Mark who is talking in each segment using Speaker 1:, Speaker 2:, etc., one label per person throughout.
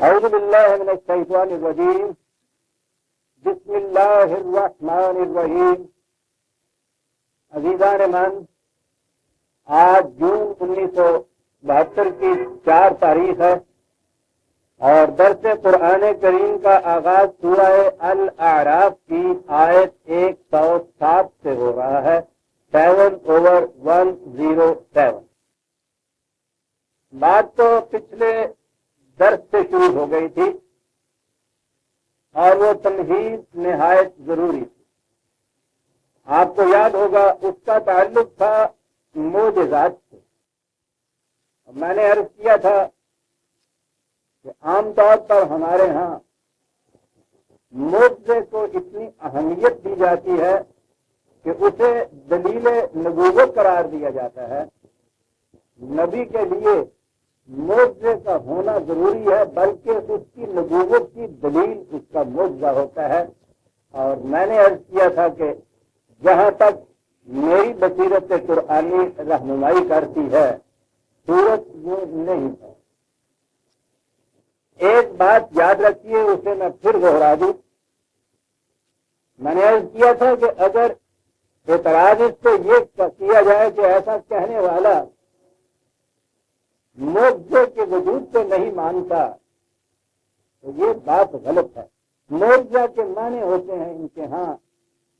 Speaker 1: اعوذ باللہ من الشیطان الرجیم بسم اللہ الرحمن الرحیم۔ عزیزان من، آج جون 1972 کی 4 تاریخ ہے اور درس قرآن کریم کا آغاز سورہ الاعراف کی آیت 107 سے ہو رہا ہے، 7/107۔ بات تو پچھلے درس سے شروع ہو گئی تھی اور وہ تمہید نہایت ضروری تھی۔ آپ کو یاد ہوگا اس کا تعلق تھا معجزات سے۔ میں نے عرض کیا تھا کہ عام طور پر ہمارے ہاں معجزے کو اتنی اہمیت دی جاتی ہے کہ اسے دلیل نبوت قرار دیا جاتا ہے۔ نبی کے لیے معجزے کا ہونا ضروری ہے، بلکہ اس کی نبوت کی دلیل اس کا معجزہ ہوتا ہے۔ اور میں نے عرض کیا تھا کہ جہاں تک میری بصیرت قرآنی رہنمائی کرتی ہے صورت وہ نہیں ہے۔ ایک بات یاد رکھیے، اسے میں پھر دوہرا دوں۔ میں نے عرض کیا تھا کہ اگر اعتراض اس پہ یہ کیا جائے کہ ایسا کہنے والا معجزے کے وجود کو نہیں مانتا تو یہ بات غلط ہے۔ معجزہ کے معنی ہوتے ہیں ان کے ہاں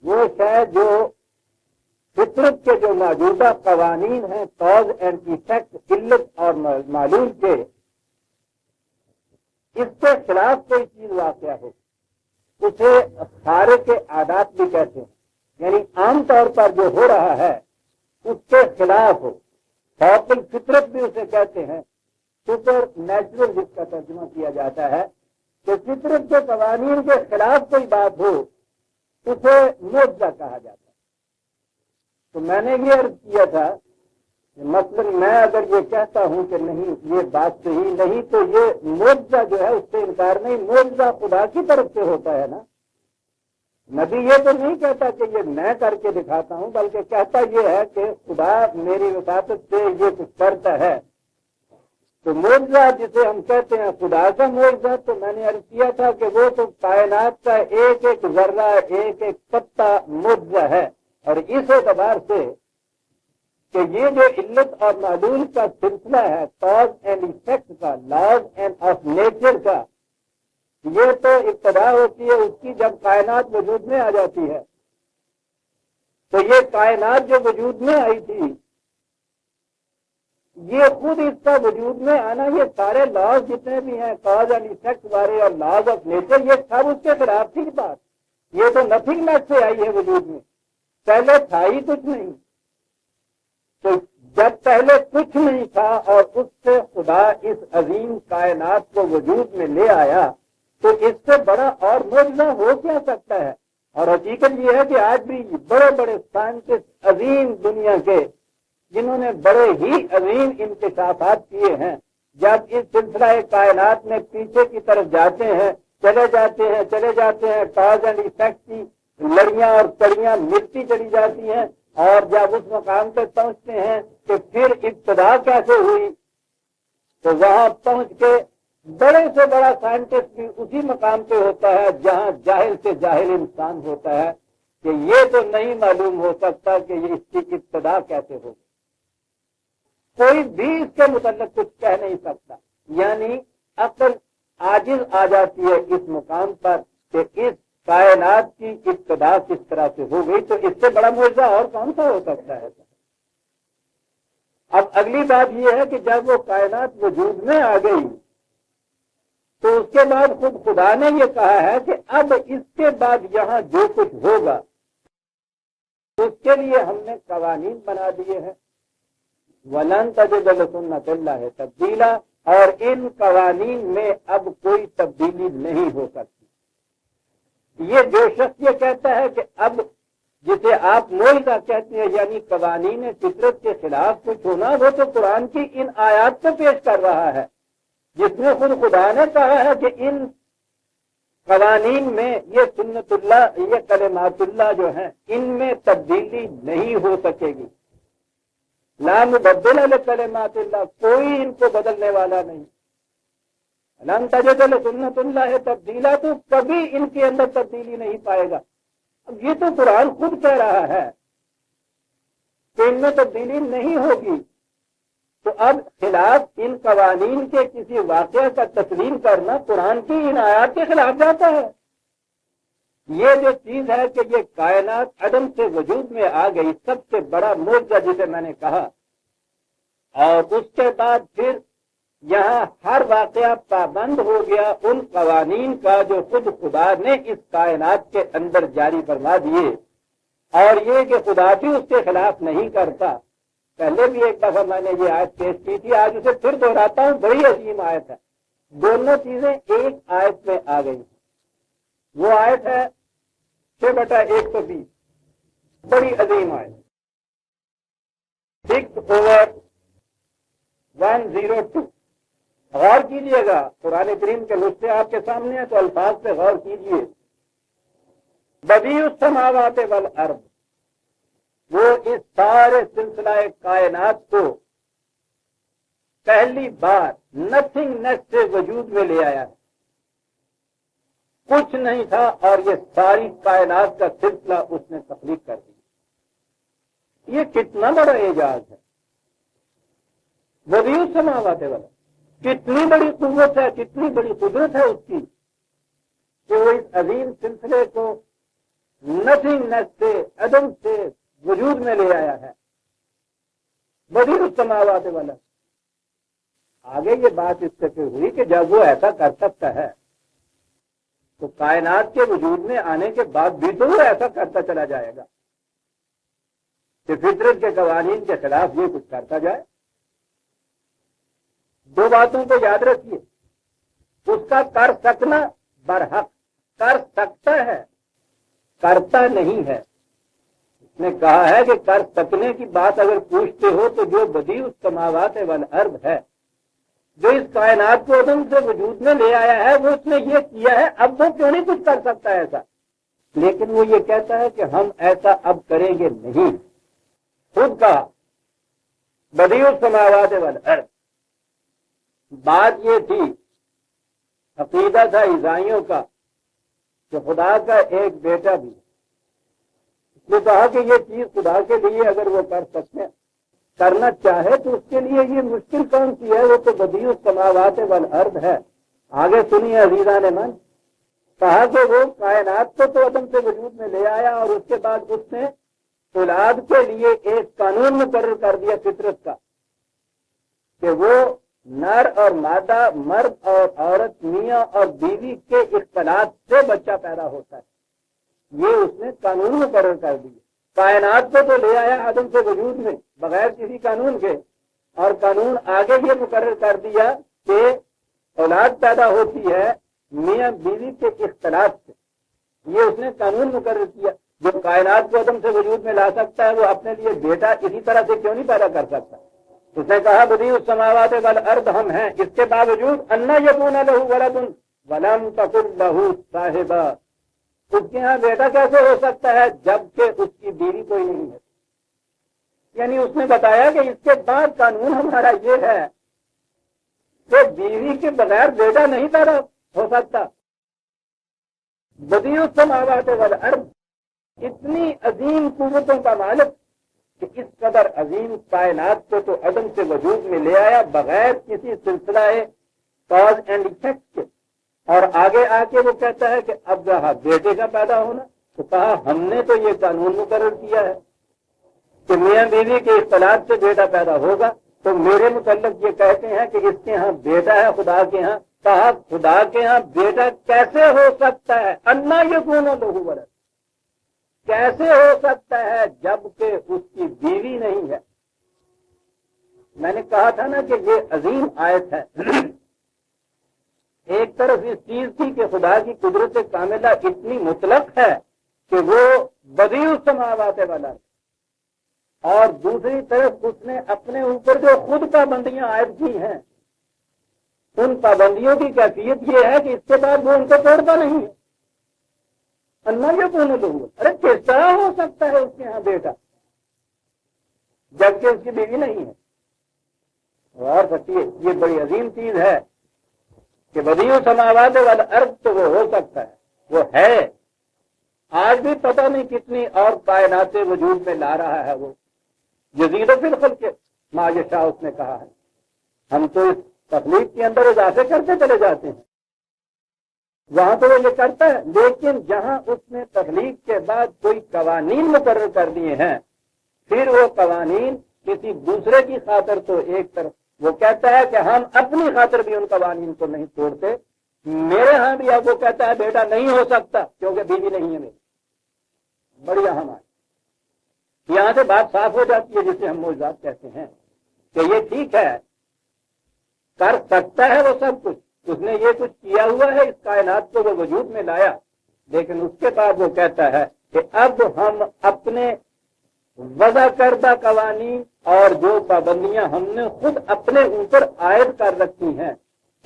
Speaker 1: وہ شاید جو فطرت کے جو موجودہ قوانین ہیں، کاز اینڈ ایفیکٹ، علت اور معلول کے، اس کے خلاف کوئی چیز واقع ہو، اسے خارق عادات بھی کہتے ہیں۔ یعنی عام طور پر جو ہو رہا ہے اس کے خلاف ہو، فوق الفطرت بھی اسے کہتے ہیں، سپر نیچرل جس کا ترجمہ کیا جاتا ہے، کہ فطرت کے قوانین کے خلاف کوئی بات ہو اسے معجزہ کہا جاتا ہے۔ تو میں نے یہ عرض کیا تھا کہ مثلا میں اگر یہ کہتا ہوں کہ نہیں یہ بات صحیح نہیں، تو یہ معجزہ جو ہے اس سے انکار نہیں، معجزہ خدا کی طرف سے ہوتا ہے نا۔ نبی یہ تو نہیں کہتا کہ یہ میں کر کے دکھاتا ہوں، بلکہ کہتا یہ ہے کہ خدا میری وساطت سے یہ کچھ کرتا ہے۔ تو معجزہ جسے ہم کہتے ہیں خدا کا معجزہ، تو میں نے عرض کیا تھا کہ وہ تو کائنات کا ایک ایک ذرہ، ایک ایک پتا معجزہ ہے۔ اور اس اعتبار سے کہ یہ جو علت اور معلول کا سلسلہ ہے، کاز اینڈ ایفیکٹ کا، لاز اینڈ آف نیچر کا، یہ تو ابتدا ہوتی ہے اس کی جب کائنات وجود میں آ جاتی ہے۔ تو یہ کائنات جو وجود میں آئی تھی، یہ خود اس کا وجود میں آنا، یہ سارے لاز جتنے بھی ہیں کاز اینڈ ایفیکٹ والے اور لاز آف نیچر، یہ سب اس کے خلاف تھی بات۔ یہ تو نتھنگ نیس سے آئی ہے وجود میں، پہلے تھا ہی کچھ نہیں۔ تو جب پہلے کچھ نہیں تھا اور اس سے خدا اس عظیم کائنات کو وجود میں لے آیا، تو اس سے بڑا اور معجزہ ہو کیا سکتا ہے؟ اور حقیقت یہ ہے کہ آج بھی بڑے بڑے سائنٹسٹ عظیم دنیا کے، جنہوں نے بڑے ہی عظیم انکشافات کیے ہیں، جب اس سلسلہ کائنات میں پیچھے کی طرف جاتے ہیں، چلے جاتے ہیں، کاز اینڈ ایفیکٹ کی لڑیاں اور کڑیاں ملتی چلی جاتی ہیں، اور جب اس مقام پہ پہنچتے ہیں کہ پھر ابتدا کیسے ہوئی، تو وہاں پہنچ کے بڑے سے بڑا سائنٹسٹ بھی اسی مقام پہ ہوتا ہے جہاں جاہل سے جاہل انسان ہوتا ہے کہ یہ تو نہیں معلوم ہو سکتا کہ یہ اس کی ابتدا کیسے ہوگی۔ کوئی بھی اس کے متعلق کچھ کہہ نہیں سکتا، یعنی عقل عاجز آ جاتی ہے اس مقام پر کہ اس کائنات کی ابتدا کس طرح سے ہو گئی، تو اس سے بڑا معجزہ اور کون سا ہو سکتا ہے؟ اب اگلی بات یہ ہے کہ جب وہ کائنات وجود میں آ گئی تو اس کے بعد خود خدا نے یہ کہا ہے کہ اب اس کے بعد یہاں جو کچھ ہوگا اس کے لیے ہم نے قوانین بنا دیے ہیں، وَلَن تَجِدَ لِسُنَّتِ اللَّهِ تَبْدِيلًا، اور ان قوانین میں اب کوئی تبدیلی نہیں ہو سکتی۔ یہ جو شخص یہ کہتا ہے کہ اب جسے آپ معجزہ کہتے ہیں، یعنی قوانین فطرت کے خلاف کچھ ہونا، وہ تو قرآن کی ان آیات کو پیش کر رہا ہے جس میں خود خدا نے کہا ہے کہ ان قوانین میں یہ سنت اللہ، یہ کلمات اللہ جو ہیں، ان میں تبدیلی نہیں ہو سکے گی۔ لا مبدل لکلمات اللہ، کوئی ان کو بدلنے والا نہیں۔ لن تجد لسنت اللہ تبدیلا، تو کبھی ان کے اندر تبدیلی نہیں پائے گا۔ اب یہ تو قرآن خود کہہ رہا ہے کہ ان میں تبدیلی نہیں ہوگی، تو اب خلاف ان قوانین کے کسی واقعہ کا تسلیم کرنا قرآن کی ان آیات کے خلاف جاتا ہے۔ یہ جو چیز ہے کہ یہ کائنات عدم سے وجود میں آ گئی، سب سے بڑا معجزہ جسے میں نے کہا، اور اس کے بعد پھر یہاں ہر واقعہ پابند ہو گیا ان قوانین کا جو خود خدا نے اس کائنات کے اندر جاری فرما دیے، اور یہ کہ خدا بھی اس کے خلاف نہیں کرتا۔ پہلے بھی ایک دفعہ میں نے یہ آیت پیش کی تھی، آج اسے پھر دہراتا ہوں، بڑی عظیم آیت ہے۔ دونوں چیزیں ایک آیت میں آ گئی ہیں۔ وہ آیت ہے 6/120، بڑی عظیم آیت، 6/102۔ غور کیجئے گا، قرآن کریم کے نسخے آپ کے سامنے ہیں تو الفاظ پہ غور کیجئے۔ بدیع السماوات والارض، وہ اس سارے سلسلہ کائنات کو پہلی بار نتھنگ نیس سے وجود میں لے آیا ہے۔ کچھ نہیں تھا اور یہ ساری کائنات کا سلسلہ اس نے تخلیق کر دی۔ یہ کتنا بڑا اعجاز ہے۔ بدیع السماوات والارض، کتنی بڑی قوت ہے، کتنی بڑی قدرت ہے اس کی کہ وہ اس عظیم سلسلے کو نتھنگ نیس سے، عدم سے وجود میں لے آیا ہے۔ بدیع السماوات والارض۔ آگے یہ بات اس سے پھر ہوئی کہ جب وہ ایسا کر سکتا ہے تو کائنات کے وجود میں آنے کے بعد بھی تو وہ ایسا کرتا چلا جائے گا کہ فطرت کے قوانین کے خلاف یہ کچھ کرتا جائے۔ دو باتوں کو یاد رکھیے، اس کا کر سکنا برحق، کر سکتا ہے، کرتا نہیں ہے۔ اس نے کہا ہے کہ کر سکنے کی بات اگر پوچھتے ہو تو جو بدیع السماوات والارض ہے، جو اس کائنات کو عدم سے وجود میں لے آیا ہے، وہ اس نے یہ کیا ہے، اب وہ کیوں نہیں کچھ کر سکتا ایسا؟ لیکن وہ یہ کہتا ہے کہ ہم ایسا اب کریں گے نہیں۔ خود کہا بدیع السماوات والارض۔ بات یہ تھی، عقیدہ تھا عیسائیوں کا کہ خدا کا ایک بیٹا بھی، اس نے کہا کہ یہ چیز خدا کے لیے اگر وہ کر سکتے کرنا چاہے تو اس کے لیے یہ مشکل کون سی ہے؟ وہ تو بدیع السماوات والارض ہے۔ آگے سنیے عزیزان من، کہا کہ وہ کائنات کو تو عدم سے وجود میں لے آیا اور اس کے بعد اس نے اولاد کے لیے ایک قانون مقرر کر دیا فطرت کا کہ وہ نر اور مادہ، مرد اور عورت، میاں اور بیوی کے اختلاط سے بچہ پیدا ہوتا ہے۔ یہ اس نے قانون مقرر کر دیا۔ کائنات کو تو لے آیا عدم سے وجود میں بغیر کسی قانون کے، اور قانون آگے یہ مقرر کر دیا کہ اولاد پیدا ہوتی ہے میاں بیوی کے اختلاط سے۔ یہ اس نے قانون مقرر کیا۔ جو کائنات کو عدم سے وجود میں لا سکتا ہے وہ اپنے لیے بیٹا اسی طرح سے کیوں نہیں پیدا کر سکتا؟ اس نے کہا بدیع السماوات والارض ہم ہیں، اس کے باوجود انا یکون لہ ولد ولم تکن لہ صاحبہ، اس کے ہاں بیٹا کیسے ہو سکتا ہے جبکہ اس کی بیوی کوئی نہیں ہے؟ یعنی اس نے بتایا کہ اس کے بعد قانون ہمارا یہ ہے کہ بیوی کے بغیر بیٹا نہیں پیدا ہو سکتا۔ بدیع السماوات والارض، اتنی عظیم قوتوں کا مالک کہ اس قدر عظیم کائنات کو تو عدم سے وجود میں لے آیا بغیر کسی سلسلہ کاز اینڈ ایفیکٹ کے، اور آگے آ کے وہ کہتا ہے کہ اب رہا بیٹے کا پیدا ہونا، تو کہا ہم نے تو یہ قانون مقرر کیا ہے کہ میاں بیوی کے اختلاط سے بیٹا پیدا ہوگا، تو میرے متعلق یہ کہتے ہیں کہ اس کے ہاں بیٹا ہے خدا کے ہاں۔ کہا خدا کے ہاں بیٹا کیسے ہو سکتا ہے؟ انا یکون لہ ولد، کیسے ہو سکتا ہے جبکہ اس کی بیوی نہیں ہے؟ میں نے کہا تھا نا کہ یہ عظیم آیت ہے۔ ایک طرف اس چیز کی کہ خدا کی قدرت کاملہ اتنی مطلق ہے کہ وہ بدیع السماوات والارض، اور دوسری طرف اس نے اپنے اوپر جو خود پابندیاں عائد کی ہیں، ان پابندیوں کی کیفیت یہ ہے کہ اس کے بعد وہ ان کو توڑتا نہیں ہے۔ اللہ یہ کون لوگ، ارے کس طرح ہو سکتا ہے اس کے ہاں بیٹا جبکہ اس کی بیوی نہیں ہے؟ اور بتائیے، یہ بڑی عظیم چیز ہے۔ کہ بدیع السماوات والارض تو وہ ہو سکتا ہے، وہ ہے، آج بھی پتہ نہیں کتنی اور کائنات وجود میں لا رہا ہے وہ، یزید فی الخلق ما یشاء اس نے کہا ہے۔ ہم تو اس تخلیق کے اندر اضافے کرتے چلے جاتے ہیں، وہاں تو وہ یہ کرتا ہے، لیکن جہاں اس نے تخلیق کے بعد کوئی قوانین مقرر کر دیے ہیں، پھر وہ قوانین کسی دوسرے کی خاطر تو ایک طرف وہ کہتا ہے کہ ہم اپنی خاطر بھی ان قوانین کو نہیں توڑتے، میرے ہاں بھی اب وہ کہتا ہے بیٹا نہیں ہو سکتا کیونکہ بیوی نہیں ہے میری، بڑی اہم ہے۔ یہاں سے بات صاف ہو جاتی ہے جسے ہم معجزات کہتے ہیں کہ یہ ٹھیک ہے، کر سکتا ہے وہ سب کچھ، اس نے یہ کچھ کیا ہوا ہے، اس کائنات کو وہ وجود میں لایا، لیکن اس کے بعد وہ کہتا ہے کہ اب ہم اپنے وضع کردہ قوانین اور جو پابندیاں ہم نے خود اپنے اوپر عائد کر رکھی ہیں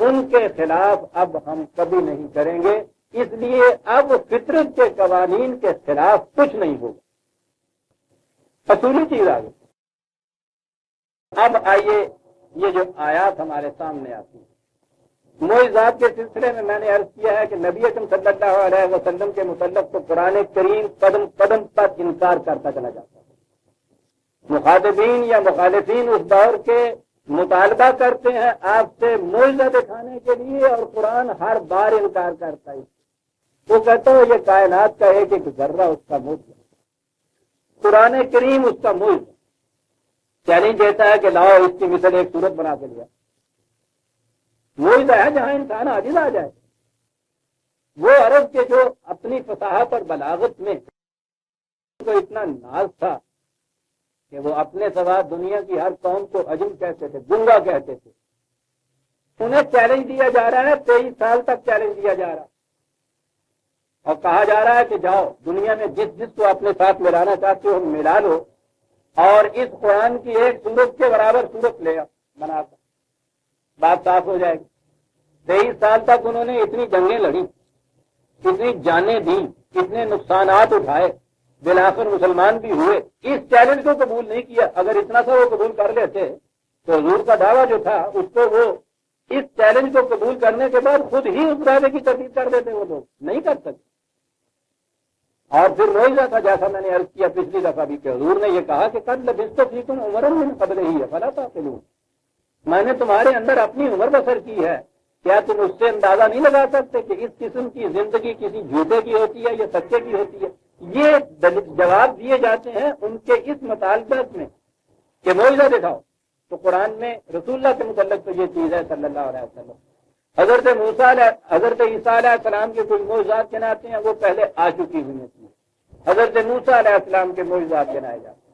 Speaker 1: ان کے خلاف اب ہم کبھی نہیں کریں گے، اس لیے اب فطرت کے قوانین کے خلاف کچھ نہیں ہوگا۔ اصولی چیز آ گئی۔ اب آئیے یہ جو آیات ہمارے سامنے آتی ہیں، معجزات کے سلسلے میں نے عرض کیا ہے کہ نبی اکرم صلی اللہ علیہ وسلم کے متعلق تو قرآن کریم قدم قدم پر انکار کرتا چلا جاتا ہے۔ مخاطبین یا مخالفین اس دور کے مطالبہ کرتے ہیں آپ سے معجزہ دکھانے کے لیے، اور قرآن ہر بار انکار کرتا ہے۔ وہ کہتا ہے یہ کائنات کا ایک ایک ذرہ اس کا معجزہ، قرآن کریم اس کا معجزہ۔ چیلنج دیتا ہے کہ لاؤ اس کی مثل ایک صورت بنا کے لیا، معجزہ ہے جہاں انسان عاجز آ جائے۔ وہ عرب کے جو اپنی فصاحت اور بلاغت میں کو اتنا ناز تھا کہ وہ اپنے سوا دنیا کی ہر قوم کو عجم کہتے تھے، گنگا کہتے تھے، انہیں چیلنج دیا جا رہا ہے، 23 سال تک چیلنج دیا جا رہا ہے، اور کہا جا رہا ہے کہ جاؤ دنیا میں جس جس کو اپنے ساتھ ملانا چاہتے ہو ملا لو، اور اس قرآن کی ایک سورت کے برابر سورت لے بنا کر بات صاف ہو جائے گی۔ 23 سال تک انہوں نے اتنی جنگیں لڑی، اتنی جانیں دیں، اتنے نقصانات اٹھائے، بالآخر مسلمان بھی ہوئے، اس چیلنج کو قبول نہیں کیا۔ اگر اتنا سا وہ قبول کر لیتے تو حضور کا دعویٰ جو تھا اس کو وہ اس چیلنج کو قبول کرنے کے بعد خود ہی اس دعوے کی تردید کر دیتے، وہ لوگ نہیں کر سکتے۔ اور پھر معجزہ تھا جیسا میں نے عرض کیا پچھلی دفعہ بھی کہ حضور نے یہ کہا کہ قد لبثت فیکم عمرا من قبلہ افلا تعقلون، میں نے تمہارے اندر اپنی عمر بسر کی ہے، کیا تم اس سے اندازہ نہیں لگا سکتے کہ اس قسم کی زندگی کسی جھوٹے کی ہوتی ہے یا سچے کی ہوتی ہے؟ یہ جواب دیے جاتے ہیں ان کے اس مطالبات میں کہ معجزہ دکھاؤ، تو قرآن میں رسول اللہ کے متعلق تو یہ چیز ہے صلی اللہ علیہ وسلم۔ حضرت عیسیٰ علیہ السلام کے کوئی معجزات گناتے ہیں وہ پہلے آ چکی ہوئی ہیں، حضرت موسیٰ علیہ السلام کے معجزات گنائے جاتے ہیں۔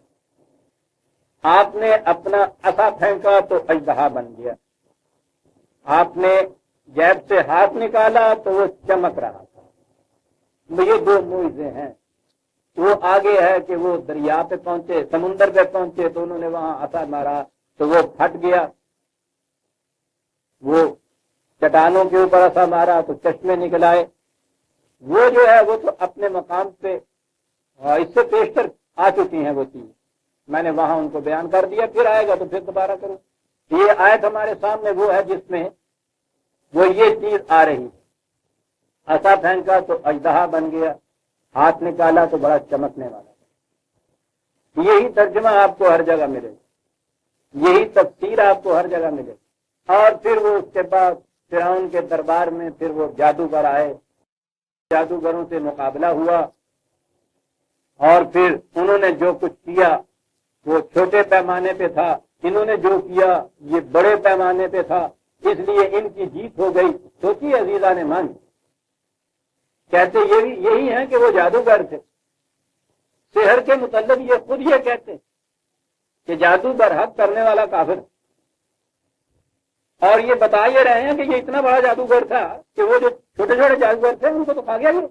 Speaker 1: آپ نے اپنا عصا پھینکا تو اژدہا بن گیا، آپ نے جیب سے ہاتھ نکالا تو وہ چمک رہا تھا۔ یہ دو معجزے ہیں۔ وہ آگے ہے کہ وہ دریا پہ پہنچے، سمندر پہ پہنچے تو انہوں نے وہاں عصا مارا تو وہ پھٹ گیا، وہ چٹانوں کے اوپر عصا مارا تو چشمے نکل آئے۔ وہ جو ہے وہ تو اپنے مقام پہ اس سے پیشتر آ چکی ہیں وہ چیز، میں نے وہاں ان کو بیان کر دیا، پھر آئے گا تو پھر دوبارہ کروں۔ یہ آیت ہمارے سامنے وہ ہے جس میں وہ یہ چیز آ رہی، عصا پھینکا تو اژدہا بن گیا، ہاتھ نکالا تو بڑا چمکنے والا۔ یہی ترجمہ آپ کو ہر جگہ ملے گا، یہی تفسیر آپ کو ہر جگہ ملے گی۔ اور پھر وہ اس کے بعد فرعون کے دربار میں پھر وہ جادوگر آئے، جادوگروں سے مقابلہ ہوا، اور پھر انہوں نے جو کچھ کیا وہ چھوٹے پیمانے پہ تھا، انہوں نے جو کیا یہ بڑے پیمانے پہ تھا، اس لیے ان کی جیت ہو گئی۔ سوچیے عزیزان من، کہتے یہی ہیں کہ وہ جادوگر تھے۔ سحر کے متعلق یہ خود یہ کہتے کہ جادو برحق کرنے والا کافر، اور یہ بتا یہ رہے ہیں کہ یہ اتنا بڑا جادوگر تھا کہ وہ جو چھوٹے چھوٹے جادوگر تھے ان کو تو کھا گیا یہ۔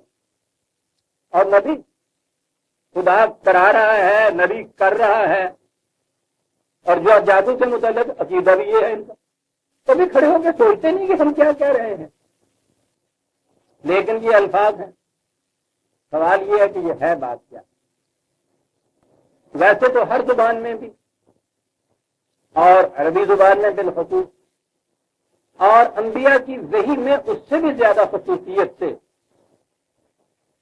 Speaker 1: اور نبی خدا کرا رہا ہے، نبی کر رہا ہے، اور جو جادو سے متعلق عقیدہ بھی یہ ہے ان کا، کبھی کھڑے ہو کے سوچتے نہیں کہ ہم کیا کہہ رہے ہیں، لیکن یہ الفاظ ہیں۔ سوال یہ ہے کہ یہ ہے بات کیا؟ ویسے تو ہر زبان میں بھی، اور عربی زبان میں بالخصوص اور انبیاء کی وحی میں اس سے بھی زیادہ خصوصیت سے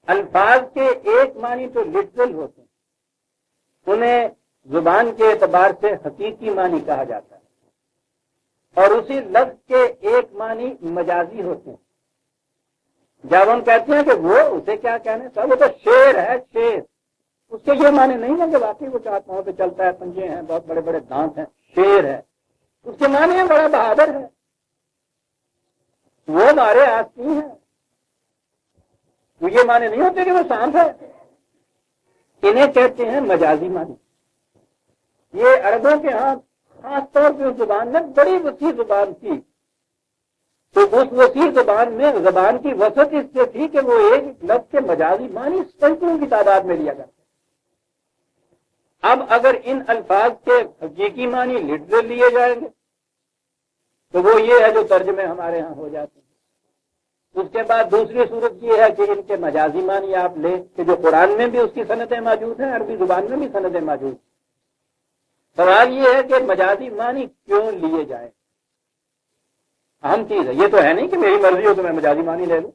Speaker 1: الفاظ کے ایک معنی تو لٹرل ہوتے ہیں، انہیں زبان کے اعتبار سے حقیقی معنی کہا جاتا ہے، اور اسی لفظ کے ایک معنی مجازی ہوتے ہیں۔ جب ہم کہتے ہیں کہ وہ اسے کیا کہنے وہ تو شیر ہے، شیر، اس کے یہ معنی نہیں ہے کہ واقعی وہ چار پاؤں پہ چلتا ہے، پنجے ہیں، بہت بڑے بڑے دانت ہیں، شیر ہے، اس کے معنی ہے بڑا بہادر ہے، وہ مارے آستی ہیں، وہ یہ معنی نہیں ہوتے کہ وہ سانپ ہے۔ انہیں کہتے ہیں مجازی معنی۔ یہ عربوں کے ہاں خاص طور پہ اس زبان میں بڑی وسیع زبان تھی، تو اس وسیع زبان میں زبان کی وسعت اس سے تھی کہ وہ ایک لفظ کے مجازی معنی سینکڑوں کی تعداد میں لیا کرتے۔ اب اگر ان الفاظ کے حقیقی معنی لٹرل لیے جائیں گے تو وہ یہ ہے جو ترجمے ہمارے ہاں ہو جاتے ہیں۔ اس کے بعد دوسری صورت یہ ہے کہ ان کے مجازی معنی آپ لیں کہ جو قرآن میں بھی اس کی سندیں موجود ہیں، عربی زبان میں بھی سندیں موجود ہیں۔ سوال یہ ہے کہ مجازی معنی کیوں لیے جائیں؟ اہم چیز ہے، یہ تو ہے نہیں کہ میری مرضی ہو تو میں مجازی معنی لے لوں۔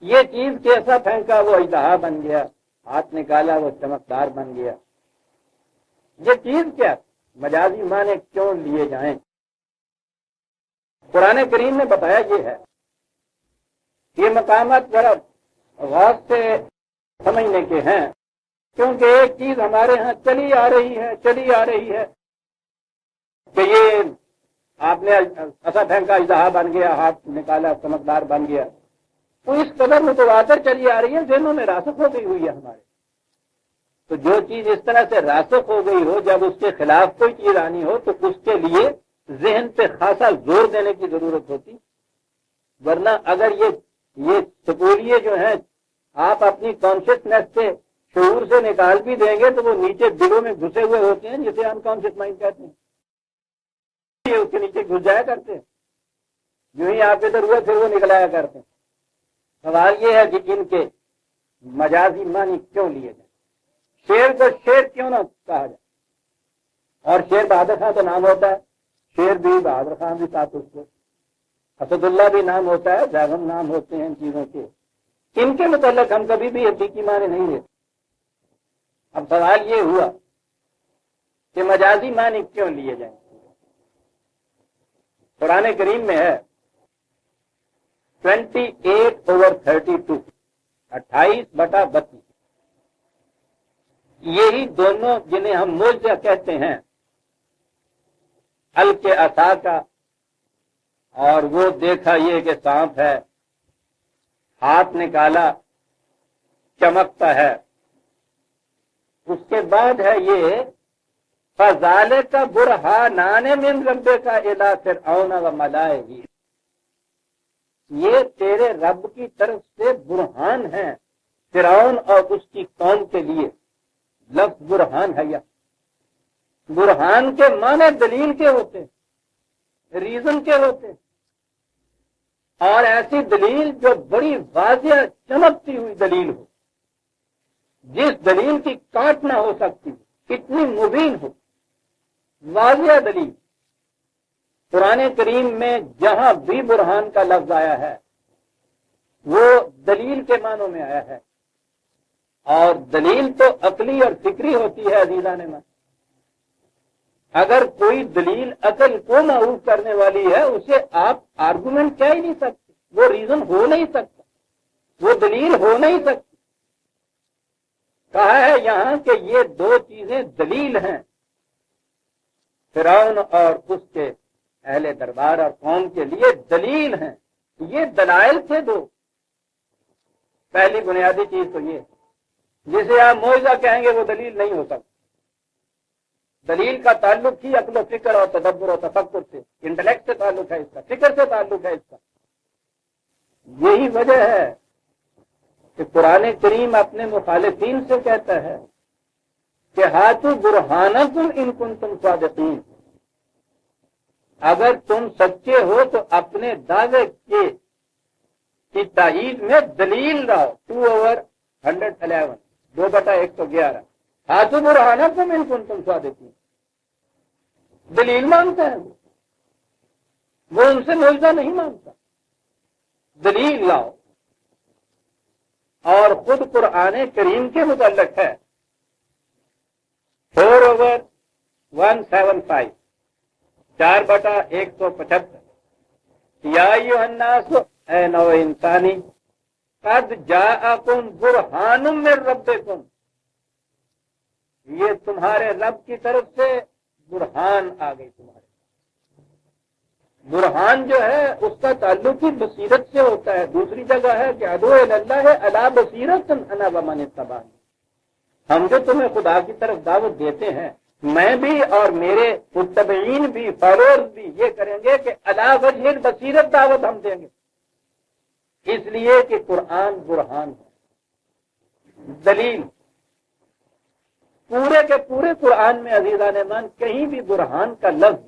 Speaker 1: یہ چیز کیسا پھینکا وہ اژدہا بن گیا، ہاتھ نکالا وہ چمکدار بن گیا، یہ چیز کیا مجازی معنی کیوں لیے جائیں؟ قرآن کریم نے بتایا یہ ہے، یہ مقامات ذرا غور سے سمجھنے کے ہیں، کیونکہ ایک چیز ہمارے ہاں چلی آ رہی ہے کہ یہ آپ نے ایسا پھینکا اژدہا بن گیا، ہاتھ نکالا چمکدار بن گیا، تو اس قدر متواتر چلی آ رہی ہے، ذہنوں میں راسخ ہو گئی ہوئی ہے ہمارے۔ تو جو چیز اس طرح سے راسخ ہو گئی ہو، جب اس کے خلاف کوئی چیز آنی ہو تو اس کے لیے ذہن پہ خاصا زور دینے کی ضرورت ہوتی، ورنہ اگر یہ سکولیے جو ہیں آپ اپنی کانشیسنیس سے شعور سے نکال بھی دیں گے تو وہ نیچے دلوں میں گھسے ہوئے ہوتے ہیں، جسے ان کانشیس مائنڈ کہتے ہیں، یہ اس کے نیچے گھس جایا کرتے ہیں، جو ہی آپ ادھر ہوئے پھر وہ نکلایا کرتے ہیں۔ سوال یہ ہے کہ ان کے مجازی معنی کیوں لیے جائیں؟ شیر کو شیر کیوں نہ کہا جائے؟ اور شیر بہادر خان تو نام ہوتا ہے، شیر بھی بہادر خان بھی ساتھ، اس کو اسد اللہ بھی نام ہوتا ہے، بیگم نام ہوتے ہیں ان چیزوں کے، ان کے متعلق ہم کبھی بھی حقیقی معنی نہیں لیتے۔ اب سوال یہ ہوا کہ مجازی معنی کیوں لیے جائیں؟ قرآن کریم میں ہے 28/32، 28/32، یہی دونوں جنہیں ہم معجزہ کہتے ہیں، الق عصا کا اور وہ دیکھا یہ کہ سانپ ہے، ہاتھ نکالا چمکتا ہے، اس کے بعد ہے یہ فَذَلِكَ بُرْهَانَانِ مِنْ رَبِّكَ إِلَىٰ فِرْعَوْنَ وَمَلَائِهِ، یہ تیرے رب کی طرف سے برہان ہیں فرعون اور اس کی قوم کے لیے۔ لفظ برہان ہے، یا برہان کے معنی دلیل کے ہوتے ہیں، ریزن کے ہوتے ہیں، اور ایسی دلیل جو بڑی واضح چمکتی ہوئی دلیل ہو، جس دلیل کی کاٹ نہ ہو سکتی، اتنی مبین ہو، واضح دلیل۔ قرآن کریم میں جہاں بھی برہان کا لفظ آیا ہے وہ دلیل کے معنوں میں آیا ہے، اور دلیل تو عقلی اور فکری ہوتی ہے عزیزان من۔ اگر کوئی دلیل عقل کو معروف کرنے والی ہے اسے آپ آرگومنٹ کہہ ہی نہیں سکتے، وہ ریزن ہو نہیں سکتا، وہ دلیل ہو نہیں سکتی۔ کہا ہے یہاں کہ یہ دو چیزیں دلیل ہیں، فرعون اور اس کے اہل دربار اور قوم کے لیے دلیل ہیں، یہ دلائل تھے دو۔ پہلی بنیادی چیز تو یہ، جسے آپ معجزہ کہیں گے وہ دلیل نہیں ہو سکتا۔ دلیل کا تعلق ہی عقل و فکر اور تدبر و تفکر سے، انٹلیکٹ سے تعلق ہے اس کا، فکر سے تعلق ہے اس کا۔ یہی وجہ ہے کہ قرآن کریم اپنے مخالفین سے کہتا ہے کہ ہاتھو برہانکم ان کنتم صادقین، اگر تم سچے ہو تو اپنے دعوے کی تائید میں دلیل لاؤ۔ 2/111، 2/111، ہاتھو برہانکم ان کنتم صادقین، دلیل مانگتے ہیں وہ۔ وہ ان سے معجزہ نہیں مانتا. دلیل لاؤ. اور خود قرآن کریم کے متعلق ہے 4/175 4/175 یا ایھا الناس اے نو انسانی قد جاءکم برہان من ربکم یہ تمہارے رب کی طرف سے برہان آ گئی. تمہارے برہان جو ہے اس کا تعلق ہی بصیرت سے ہوتا ہے. دوسری جگہ ہے کہ ادعو الی اللہ علی بصیرت انا ومن اتبعنی. ہم جو تمہیں خدا کی طرف دعوت دیتے ہیں میں بھی اور میرے متبعین بھی فالوورز بھی یہ کریں گے کہ علی وجہ بصیرت دعوت ہم دیں گے. اس لیے کہ قرآن برہان ہے, دلیل. پورے کے پورے قرآن میں عزیزان من کہیں بھی برہان کا لفظ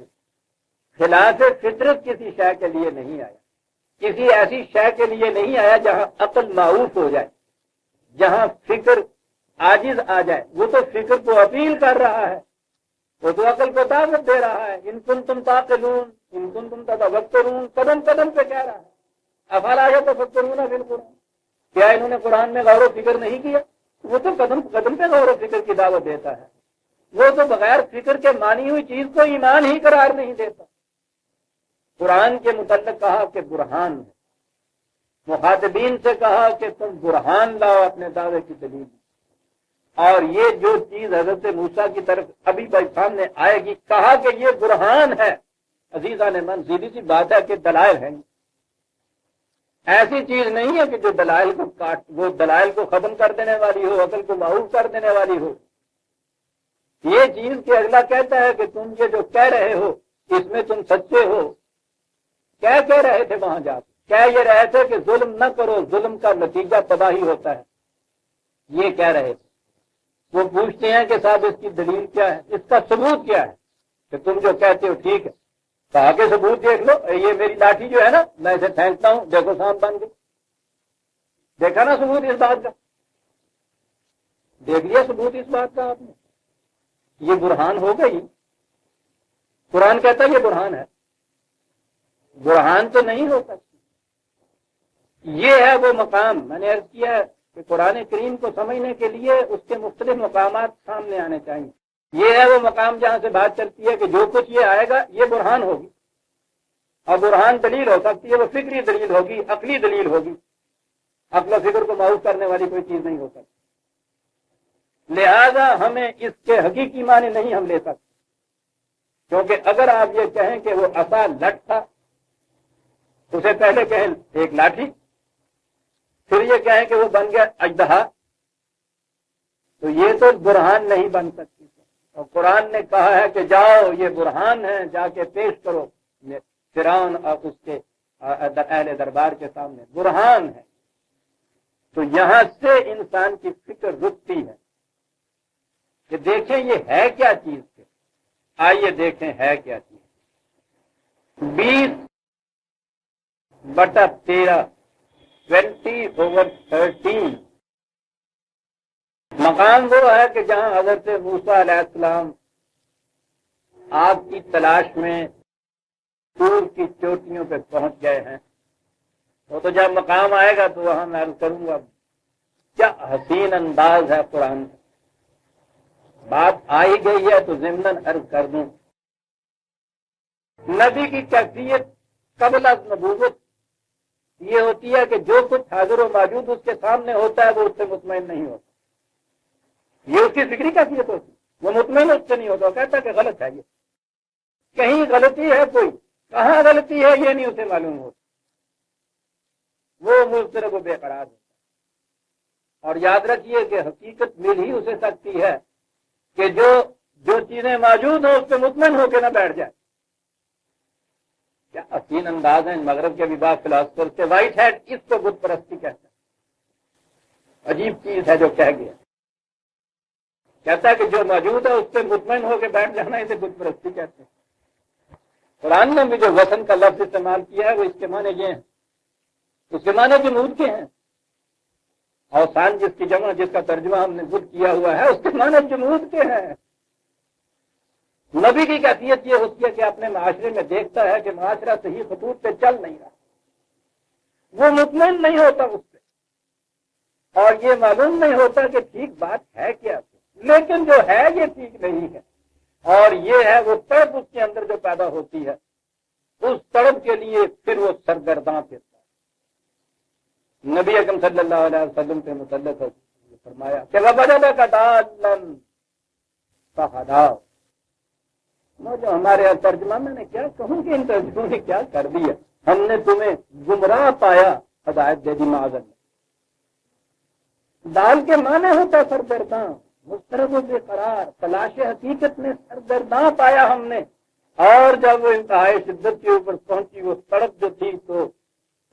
Speaker 1: خلاف فطرت کسی شے کے لیے نہیں آیا. کسی ایسی شے کے لیے نہیں آیا جہاں عقل معوف ہو جائے, جہاں فکر عاجز آ جائے. وہ تو فکر کو اپیل کر رہا ہے, وہ تو عقل کو دعوت دے رہا ہے. ان کنتم تعقلون ان کنتم تتفکرون قدم قدم پہ کہہ رہا ہے. افلا یتفکرون فی القرآن, کیا انہوں نے قرآن میں غور و فکر نہیں کیا؟ وہ تو قدم قدم پہ غور و فکر کی دعوت دیتا ہے. وہ تو بغیر فکر کے مانی ہوئی چیز کو ایمان ہی قرار نہیں دیتا. قرآن کے متعلق کہا کہ برہان ہے. مخاطبین سے کہا کہ تم برہان لاؤ اپنے دعوے کی دلیل. اور یہ جو چیز حضرت موسیٰ کی طرف ابھی بھائی سامنے آئے گی, کہا کہ یہ برہان ہے. عزیزان من سیدھی سی بات ہے کہ دلائل ہیں. ایسی چیز نہیں ہے کہ جو دلائل کو وہ دلائل کو ختم کر دینے والی ہو, عقل کو معوف کر دینے والی ہو. یہ چیز کہ اگلا کہتا ہے کہ تم یہ جو کہہ رہے ہو اس میں تم سچے ہو. کیا کہہ رہے تھے وہاں جا کے؟ کہہ یہ رہے تھے کہ ظلم نہ کرو, ظلم کا نتیجہ تباہی ہوتا ہے. یہ کہہ رہے تھے. وہ پوچھتے ہیں کہ صاحب اس کی دلیل کیا ہے, اس کا ثبوت کیا ہے کہ تم جو کہتے ہو ٹھیک ہے. کہا کہ ثبوت دیکھ لو, یہ میری لاٹھی جو ہے نا میں اسے پھینکتا ہوں, دیکھو سام بن گئی. دیکھا نا ثبوت اس بات کا, دیکھ لیا ثبوت اس بات کا آپ نے. یہ برہان ہو گئی. قرآن کہتا ہے یہ برہان ہے. برہان تو نہیں ہو سکتی. یہ ہے وہ مقام. میں نے عرض کیا ہے کہ قرآن کریم کو سمجھنے کے لیے اس کے مختلف مقامات سامنے آنے چاہیے. یہ ہے وہ مقام جہاں سے بات چلتی ہے کہ جو کچھ یہ آئے گا یہ برہان ہوگی. اور برہان دلیل ہو سکتی ہے, وہ فکری دلیل ہوگی, عقلی دلیل ہوگی. عقل و فکر کو معروف کرنے والی کوئی چیز نہیں ہو سکتی. لہذا ہمیں اس کے حقیقی معنی نہیں ہم لے سکتے. کیونکہ اگر آپ یہ کہیں کہ وہ عصا لٹ تھا, اسے پہلے کہیں ایک لاٹھی, پھر یہ کہیں کہ وہ بن گیا اژدہا, تو یہ تو برہان نہیں بن سکتی. اور قرآن نے کہا ہے کہ جاؤ یہ برہان ہے, جا کے پیش کرو فرعون اور اس کے اہل دربار کے سامنے. برہان ہے. تو یہاں سے انسان کی فکر رکتی ہے کہ دیکھیں یہ ہے کیا چیز. آئیے دیکھیں ہے کیا چیز. 20/13 20/13 مقام وہ ہے کہ جہاں حضرت موسیٰ علیہ السلام آگ کی تلاش میں طور کی چوٹیوں پہ پہنچ گئے ہیں. وہ تو جب مقام آئے گا تو وہاں میں عرض کروں گا. کیا حسین انداز ہے قرآن. بات آئی گئی ہے تو ضمناً عرض کر دوں. نبی کی کیفیت قبل از نبوت یہ ہوتی ہے کہ جو کچھ حاضر و موجود اس کے سامنے ہوتا ہے وہ اس سے مطمئن نہیں ہوتا. یہ اس کی فکری کیفیت ہوتی ہے. وہ مطمئن اس سے نہیں ہوتا, کہتا کہ غلط ہے, یہ کہیں غلطی ہے, کوئی کہاں غلطی ہے یہ نہیں اسے معلوم ہوتا. وہ مضطرب و بے قرار ہوتا. اور یاد رکھیے کہ حقیقت مل ہی اسے سکتی ہے کہ جو چیزیں موجود ہیں اس پہ مطمئن ہو کے نہ بیٹھ جائے. کیا حسین انداز ہے مغرب کے بھی بعض فلاسفر سے. وائٹ ہیڈ اس کو بت پرستی کہتا ہے. عجیب چیز ہے جو کہہ گیا. کہتا ہے کہ جو موجود ہے اس پہ مطمئن ہو کے بیٹھ جانا اسے بت پرستی کہتے ہیں. قرآن نے بھی جو وطن کا لفظ استعمال کیا ہے وہ اس کے معنی یہ ہیں. اس کے معنی جمود کے ہیں. اوسان جس کی جمع جس کا ترجمہ ہم نے خود کیا ہوا ہے اس کے معنی جمود کے ہیں. نبی کی کیفیت یہ ہوتی ہے کہ اپنے معاشرے میں دیکھتا ہے کہ معاشرہ صحیح خطوط پہ چل نہیں رہا، وہ مطمئن نہیں ہوتا اس سے، اور یہ معلوم نہیں ہوتا کہ ٹھیک بات ہے کیا، لیکن جو ہے یہ ٹھیک نہیں ہے، اور یہ ہے وہ تڑپ اس کے اندر جو پیدا ہوتی ہے، اس تڑپ کے لیے پھر وہ سرگرداں پھرتا ہے۔ نبی اکرم صلی اللہ علیہ وسلم کے متعلق فرمایا کہ وَوَجَدَكَ ضَالًّا فَهَدَاهُ۔ وہ جو ہمارے یہاں ترجمہ میں نے کیا کہوں کہ ان ترجموں نے کیا کر دیا، ہم نے تمہیں گمراہ پایا، ہدایت دے دی معاذ اللہ۔ دال کے معنی ہوتا سرگرداں، مضطرب و بے قرار، تلاش حقیقت میں سرگرداں پایا ہم نے، اور جب وہ انتہائی شدت کے اوپر پہنچی وہ سڑک جو تھی تو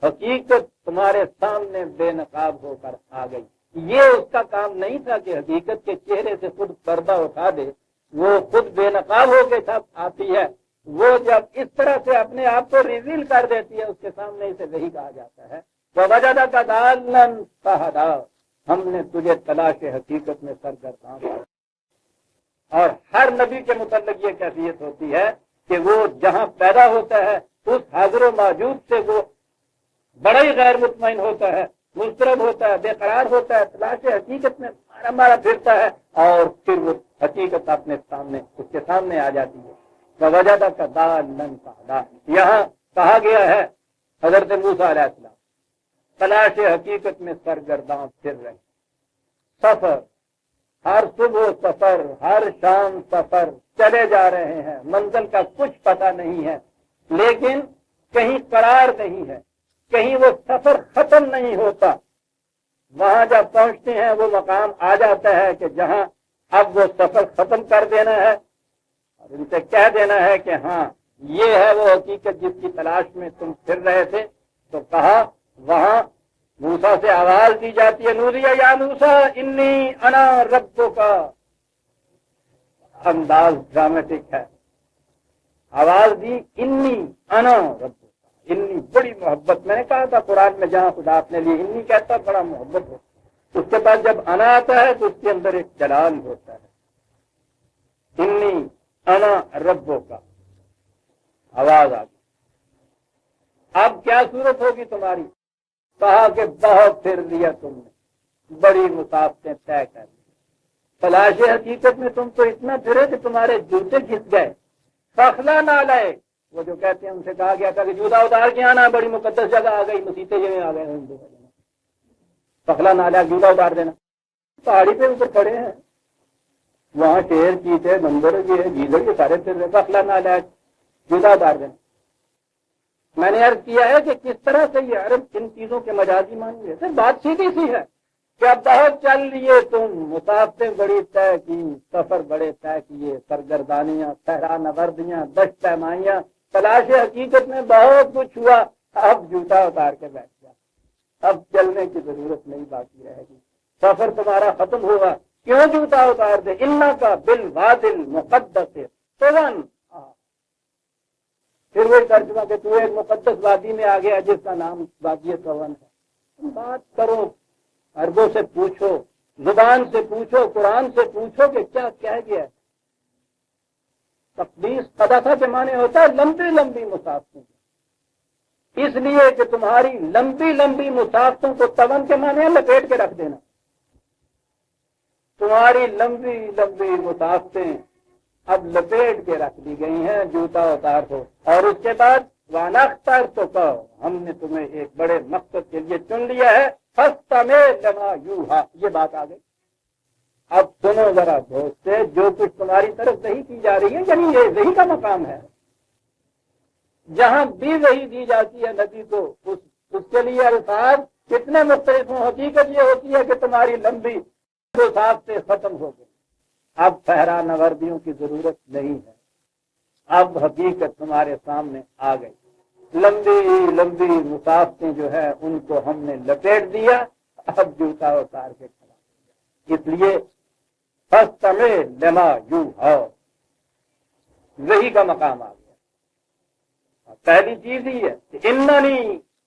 Speaker 1: حقیقت تمہارے سامنے بے نقاب ہو کر آ گئی۔ یہ اس کا کام نہیں تھا کہ حقیقت کے چہرے سے خود پردہ اٹھا دے، وہ خود بے نقاب ہو کے سب آتی ہے، وہ جب اس طرح سے اپنے آپ کو ریویل کر دیتی ہے اس کے سامنے اسے وہی کہا جاتا ہے وَوَجَدَكَ ضَالًّا فَهَدَاهُ، ہم نے تجھے تلاش حقیقت میں سرگرداں کیا۔ اور ہر نبی کے متعلق یہ کیفیت ہوتی ہے کہ وہ جہاں پیدا ہوتا ہے اس حاضر و موجود سے وہ بڑا ہی غیر مطمئن ہوتا ہے، مضطرب ہوتا ہے، بے قرار ہوتا ہے، تلاش حقیقت میں مارا مارا پھرتا ہے، اور پھر وہ حقیقت اپنے سامنے اس کے سامنے آ جاتی ہے۔ وَوَجَدَكَ ضَالًّا فَهَدَاهُ، یہاں کہا گیا ہے حضرت موسیٰ علیہ السلام تلاش حقیقت میں سرگرداں پھر رہے، سفر، ہر صبح سفر، ہر شام سفر، چلے جا رہے ہیں، منزل کا کچھ پتہ نہیں ہے، لیکن کہیں قرار نہیں ہے، کہیں وہ سفر ختم نہیں ہوتا۔ وہاں جب پہنچتے ہیں وہ مقام آ جاتا ہے کہ جہاں اب وہ سفر ختم کر دینا ہے اور ان سے کہہ دینا ہے کہ ہاں یہ ہے وہ حقیقت جس کی تلاش میں تم پھر رہے تھے۔ تو کہا وہاں موسیٰ سے آواز دی جاتی ہے، نودیہ یا موسیٰ انی انا ربک، انداز ڈرامیٹک ہے، آواز دی انی انا ربک، انی بڑی محبت، میں نے کہا تھا قرآن میں جہاں خدا اپنے لیے انی کہتا بڑا محبت ہوتا ہے، اس کے بعد جب انا آتا ہے تو اس کے اندر ایک جلال ہوتا ہے، انی انا ربک کا آواز آ گئی۔ اب کیا صورت ہوگی تمہاری؟ کہا کہ بہت پھر لیا تم نے، بڑی مسافتیں طے کر لی، تلاش حقیقت میں تم تو اتنا پھرے کہ تمہارے جوتے گھس گئے، فخلا نہ لائے، وہ جو کہتے ہیں ان سے کہا گیا تھا کہ جوتا اتار کے آنا، بڑی مقدس جگہ آ گئی، مسیطے جگہ آ گئے، فخلا نہ لائے، جوتا اتار دینا، پہاڑی پہ اوپر کھڑے ہیں، وہاں شیر چیتے بندر یہ جیزر کے سارے پھر رہے، فخلا نہ لائے، جوتا اتار دینا۔ میں نے عرض کیا ہے کہ کس طرح سے یہ عرب ان چیزوں کے مجازی معنی ہے، بات سیدھی سی ہے کہ اب بہت چل لیے تم، مسافتیں بڑی طے کی، سفر بڑے طے کیے، سرگردانیاں، صحرا نوردیاں، دشت پیمائیاں، تلاش حقیقت میں بہت کچھ ہوا، اب جوتا اتار کے بیٹھ گیا، اب چلنے کی ضرورت نہیں باقی رہے گی، سفر تمہارا ختم ہوگا، کیوں جوتا اتار دے؟ اِنَّا کا بالوادِ المقدس طوًا، پھر وہی ترجمہ کہ تو ایک مقدس وادی میں آ گیا جس کا نام وادی طوًا ہے۔ بات کرو، عربوں سے پوچھو، زبان سے پوچھو، قرآن سے پوچھو کہ کیا کہہ گیا ہے۔ تقدیس قدسہ کے معنی ہوتا ہے لمبی لمبی مسافتیں، اس لیے کہ تمہاری لمبی لمبی مسافتوں کو طوًا کے معنی ہے لپیٹ کے رکھ دینا، تمہاری لمبی لمبی مسافتیں اب لپیٹ کے رکھ دی گئی ہیں، جوتا اتار دو، اور اس کے بعد وَنَخْتَرْ تو کہو ہم نے تمہیں ایک بڑے مقصد کے لیے چن لیا ہے، فَاسْتَمِعْ لِمَا يُوحَىٰ، یہ بات آ گئی۔ اب سنو ذرا دوست سے، جو کچھ تمہاری طرف وحی کی جا رہی ہے، یعنی یہ وحی کا مقام ہے، جہاں بھی وحی دی جاتی ہے نبی کو اس کے لیے الفاظ کتنے مختلف ہوں، حقیقت یہ ہوتی ہے کہ تمہاری لمبی مسافتیں ختم ہو گئی، اب صحرا نوردیوں کی ضرورت نہیں ہے، اب حقیقت تمہارے سامنے آ گئی، لمبی لمبی مسافتیں جو ہے ان کو ہم نے لپیٹ دیا، اب جوتا اتار کے کھڑا ہو گیا۔ اس لیے فَاسْتَمِعْ لِمَا يُوحَىٰ، وحی کا مقام آ گیا۔ پہلی چیز ہی ہے کہ اِنَّنِي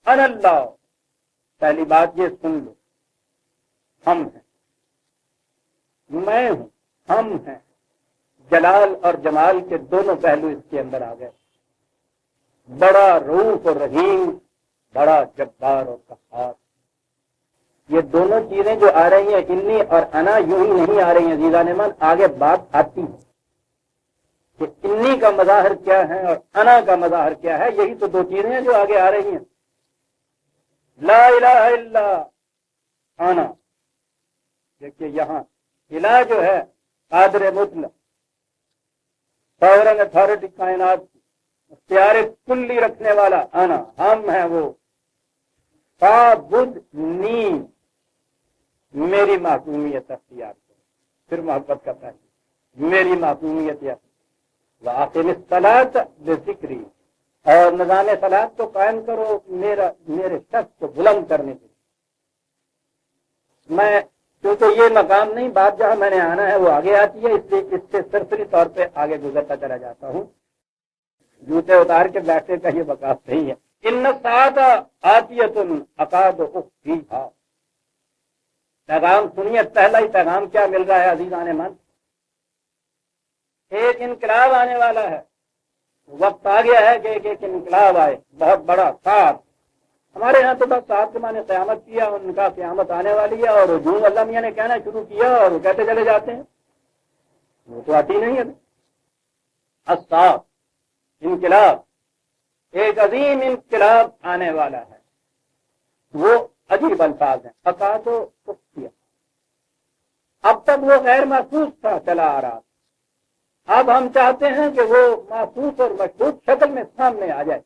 Speaker 1: أَنَا اللَّهُ، پہلی بات یہ سن لو، ہم ہیں، میں ہوں، ہم ہیں، جلال اور جمال کے دونوں پہلو اس کے اندر آ گئے. بڑا رؤوف اور رحیم، بڑا جبار اور قہار. یہ دونوں چیزیں جو آ رہی ہیں، انی اور انا، یوں ہی نہیں آ رہی ہیں عزیزان من، آگے بات آتی ہے کہ انی کا مظاہر کیا ہے اور انا کا مظاہر کیا ہے. یہی تو دو چیزیں ہیں جو آگے آ رہی ہیں. لا الہ الا انا. دیکھیے یہاں الہ جو ہے قادر مطلق، ساورن اتھارٹی کائنات، اختیار کلی رکھنے والا انا، ہم ہیں وہ. فاعبدنی، میری معصومیت اختیار کرو. پھر محبت کرتا ہے میری معصومیت یا واقم الصلاۃ بذکری، اور نظام صلاۃ کو قائم کرو میرے شخص کو بلند کرنے کے لیے. میں کیونکہ یہ مقام نہیں، بات جہاں میں نے آنا ہے وہ آگے آتی ہے، اس لیے اس سے سرسری طور پہ آگے گزرتا چلا جاتا ہوں. جوتے اتار کے بیٹھنے کا یہ وقاف نہیں ہے. ان الساعۃ آتیۃ اکاد اخفیھا. پیغام سنیے، پہلا ہی پیغام کیا مل رہا ہے عزیزان من؟ ایک انقلاب آنے والا ہے. وقت آ گیا ہے کہ ایک انقلاب آئے، بہت بڑا. ساتھ ہمارے یہاں تو بس ساتھ کے معنی قیامت کیا، ان کا قیامت آنے والی ہے، اور جون اللہ میاں نے کہنا شروع کیا اور وہ کہتے چلے جاتے ہیں. وہ تو آتی نہیں ہے. الساعۃ، انقلاب، ایک عظیم انقلاب آنے والا ہے. وہ عجیب الفاظ ہیں. اکاد اخفیھا. اب تک وہ غیر محسوس تھا، چلا آ رہا. اب ہم چاہتے ہیں کہ وہ محسوس اور مشہور شکل میں سامنے آ جائے.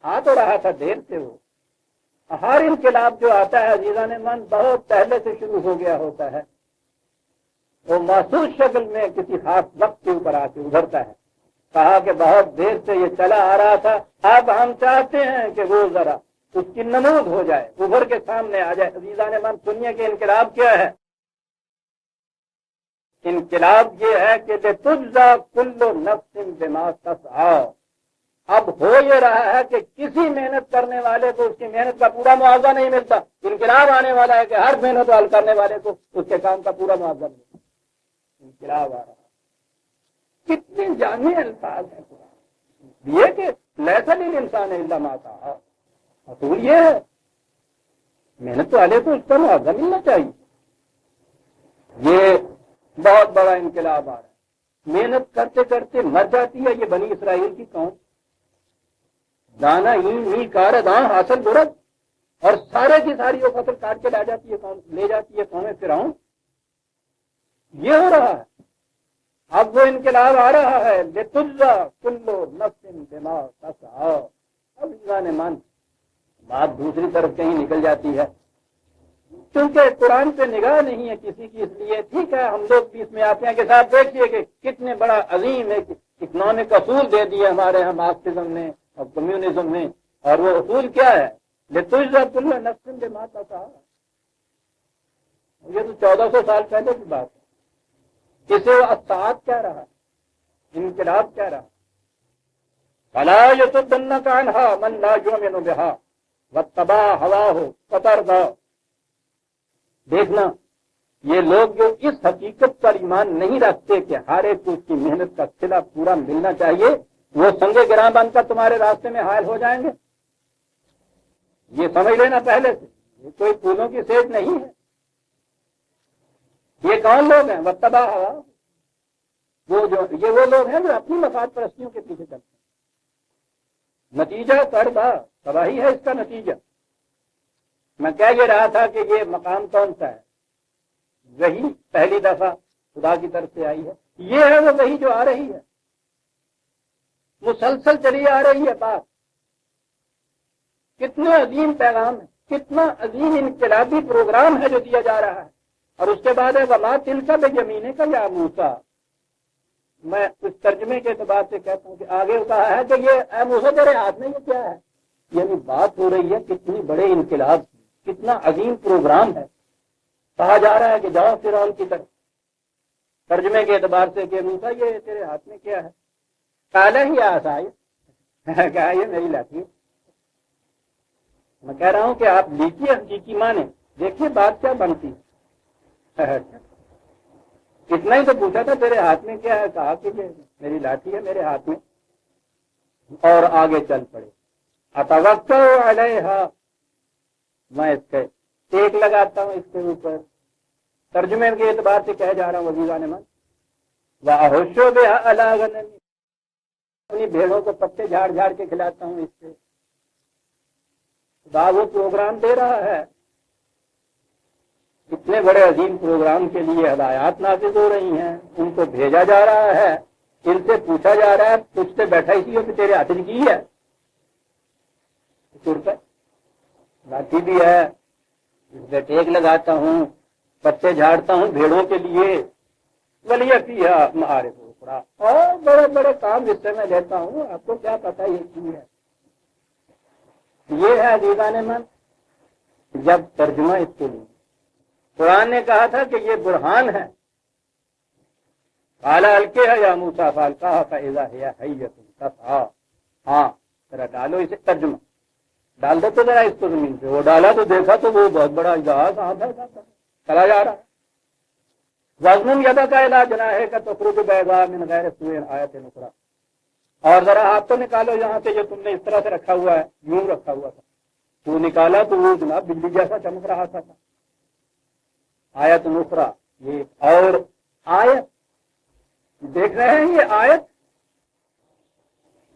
Speaker 1: آ تو رہا تھا دیر سے. وہ ہر انقلاب جو آتا ہے عزیزان من بہت پہلے سے شروع ہو گیا ہوتا ہے. وہ محسوس شکل میں کسی خاص وقت کے اوپر آ کے ابھرتا ہے. کہا کہ بہت دیر سے یہ چلا آ رہا تھا، اب ہم چاہتے ہیں کہ وہ ذرا اس کی نمود ہو جائے، ابھر کے سامنے آ جائے. عزیزان من سنیے کہ انقلاب کیا ہے. انقلاب یہ ہے کہ لتجزی کل نفس بما تسعی. اب ہو یہ رہا ہے کہ کسی محنت کرنے والے کو اس کی محنت کا پورا معاوضہ نہیں ملتا. انقلاب آنے والا ہے کہ ہر محنت وال کرنے والے کو اس کے کام کا پورا معاوضہ ملتا. انقلاب آ رہا ہے. کتنے جامع الفاظ ہیں قرآن یہ کہ لیس للانسان الا ما سعی. اصول یہ ہے محنت والے کو اس کا معاوضہ ملنا چاہیے. یہ بہت بڑا انقلاب آ رہا ہے. محنت کرتے کرتے مر جاتی ہے یہ بنی اسرائیل کی قوم. دانا ہی کار داں حاصل برد، اور سارے کی ساری وہ فصل کاٹ کے لے جاتی ہے قوم، لے جاتی ہے قوم فرعون. یہ ہو رہا ہے. اب وہ انقلاب آ رہا ہے لتجزی کل نفس بما تسعی. اب انسان من بات دوسری طرف کہیں نکل جاتی ہے، کیونکہ قرآن پہ نگاہ نہیں ہے کسی کی. اس لیے ٹھیک ہے ہم لوگ بھی اس میں آتے ہیں کہ صاحب دیکھیے کہ کتنے بڑا عظیم ایک اکنامک اصول دے دیے ہمارے ہم مارکسزم نے اور کمیونزم نے. اور وہ اصول کیا ہے؟ لتجزی کل نفس بما تسعی. یہ تو 1400 سال پہلے کی بات ہے. اسے وہ الساعۃ کیا رہا، انقلاب کیا رہا. فلا یصدنک عنہا من لا یؤمن بہا واتبع ہواہ فتردی. دیکھنا یہ لوگ جو اس حقیقت پر ایمان نہیں رکھتے کہ ہر ایک کو اس کی محنت کا صلہ پورا ملنا چاہیے، وہ سنگے گراں بن کر تمہارے راستے میں حائل ہو جائیں گے. یہ سمجھ لینا پہلے سے، یہ کوئی پھولوں کی سیج نہیں ہے. یہ کون لوگ ہیں؟ واتبع ہواہ. یہ وہ لوگ ہیں جو اپنی مفاد پرستیوں کے پیچھے چلتے ہیں. نتیجہ تباہی ہے اس کا نتیجہ. میں کہہ یہ رہا تھا کہ یہ مقام کون سا ہے؟ وہی پہلی دفعہ خدا کی طرف سے آئی ہے. یہ ہے وہ وہی جو آ رہی ہے، مسلسل چلی آ رہی ہے. بات کتنا عظیم پیغام ہے، کتنا عظیم انقلابی پروگرام ہے جو دیا جا رہا ہے. اور اس کے بعد ہے وما تلک بیمینک یا موسیٰ. میں اس ترجمے کے اعتبار سے کہتا ہوں کہ آگے کہا ہے کہ یہ اے موسیٰ تیرے ہاتھ میں یہ کیا ہے. یعنی بات ہو رہی ہے کتنی بڑے انقلاب، کتنا عظیم پروگرام ہے. کہا جا رہا ہے کہ جاؤ فرعون کی طرف. ترجمے کے اعتبار سے کہ موسیٰ یہ تیرے ہاتھ میں کیا ہے. کالا ہی عصای، کہا یہ میری لاٹھی. میں کہہ رہا ہوں کہ آپ لیجیے حقیقی معنی، دیکھیے بات کیا بنتی ہے. اتنا ہی تو پوچھا تھا تیرے ہاتھ میں کیا ہے؟ کہا کہ یہ میری لاٹھی ہے میرے ہاتھ میں، اور آگے چل پڑے۔ اتوکل علیہا، میں اس کے ٹیک لگاتا ہوں اس کے اوپر۔ ترجمے کے اعتبار سے کہہ جا رہا ہوں عزیزان من، وَأَحُشُّ بِهَا عَلَىٰ غَنَمِي، اپنی بھیڑوں کو پتے جھاڑ جھاڑ کے کھلاتا ہوں اس سے۔ خدا وہ پروگرام دے رہا ہے، اتنے بڑے عظیم پروگرام کے لیے ہدایات نافذ ہو رہی ہیں، ان کو بھیجا جا رہا ہے، ان سے پوچھا جا رہا ہے تجھ سے بیٹھا اسی ہو کہ تیرے ہاتھ کی ہے لاٹھی بھی ہے، اس پہ ٹیک لگاتا ہوں، پتے جھاڑتا ہوں بھیڑوں کے لیے، ولیہ فیہا معارف اخری، اور بڑے بڑے کام جس سے میں لیتا ہوں، آپ کو کیا پتا یہ کی ہے۔ یہ ہے عزیزان من جب ترجمہ اس کو لیں۔ قرآن نے کہا تھا کہ یہ برہان ہے، قال القیہ یا موسیٰ فالقاها فاذا هی حیۃ تسعی، ہاں ذرا ڈالو اسے، ترجمہ ڈال دو تو ذرا اس کو زمین پہ۔ وہ ڈالا تو دیکھا تو وہ بہت بڑا جہاز آدھا چلا جا رہا ہے۔ وزن یدا کا علاج جناحے کا تخرج بیضاء من غیر سوء آیت اخری، اور ذرا ہاتھ تو نکالو یہاں سے جو تم نے اس طرح سے رکھا ہوا ہے، یوں رکھا ہوا تھا، وہ نکالا تو وہ جناب بجلی جیسا چمک رہا تھا۔ آیت اخری، یہ اور آیت دیکھ رہے ہیں، یہ آیت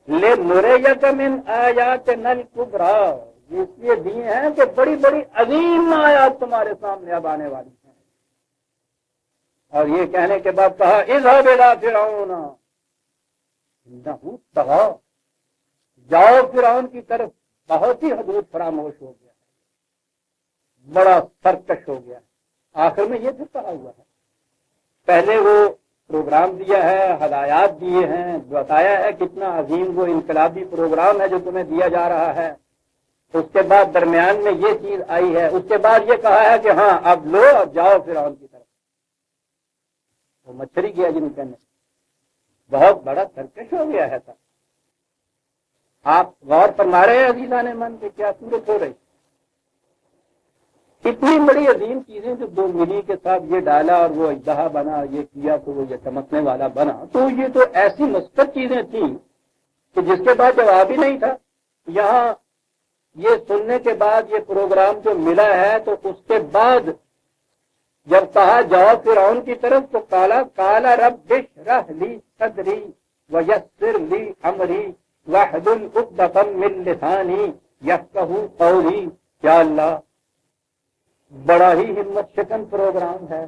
Speaker 1: لِنُرِيَكَ مِنْ آیَاتِنَا الْکُبْریٰ، اس لیے دیے ہیں کہ بڑی بڑی عظیم آیات تمہارے سامنے اب آنے والی ہیں۔ اور یہ کہنے کے بعد کہا اذهب إلى فرعون إنه طغى، جاؤ فرعون کی طرف، بہت ہی حدود فراموش ہو گیا، بڑا سرکش ہو گیا۔ آخر میں یہ پھر کہا ہوا ہے، پہلے وہ پروگرام دیا ہے، ہدایات دیے ہیں، بتایا ہے کتنا عظیم وہ انقلابی پروگرام ہے جو تمہیں دیا جا رہا ہے، اس کے بعد درمیان میں یہ چیز آئی ہے، اس کے بعد یہ کہا ہے کہ ہاں اب لو اور جاؤ فرعون کی طرف۔ وہ مچھری کیا جن کہنے بہت بڑا سرکش ہو گیا ہے۔ آپ غور فرما رہے ہیں عزیزان من کہ کیا صورت ہو رہی، اتنی بڑی عظیم چیزیں جو دو ملی کے ساتھ یہ ڈالا اور وہ اژدہا بنا، یہ کیا تو وہ یہ چمکنے والا بنا، تو یہ تو ایسی مثبت چیزیں تھیں کہ جس کے بعد جواب ہی نہیں تھا۔ یہاں یہ سننے کے بعد یہ پروگرام جو ملا ہے تو اس کے بعد جب کہا جاؤ فرعون کی طرف تو کالا رب اشرح لی صدری ویسر لی امری واحلل عقدۃ من لسانی یفقہوا قولی۔ یا اللہ، بڑا ہی ہمت شکن پروگرام ہے،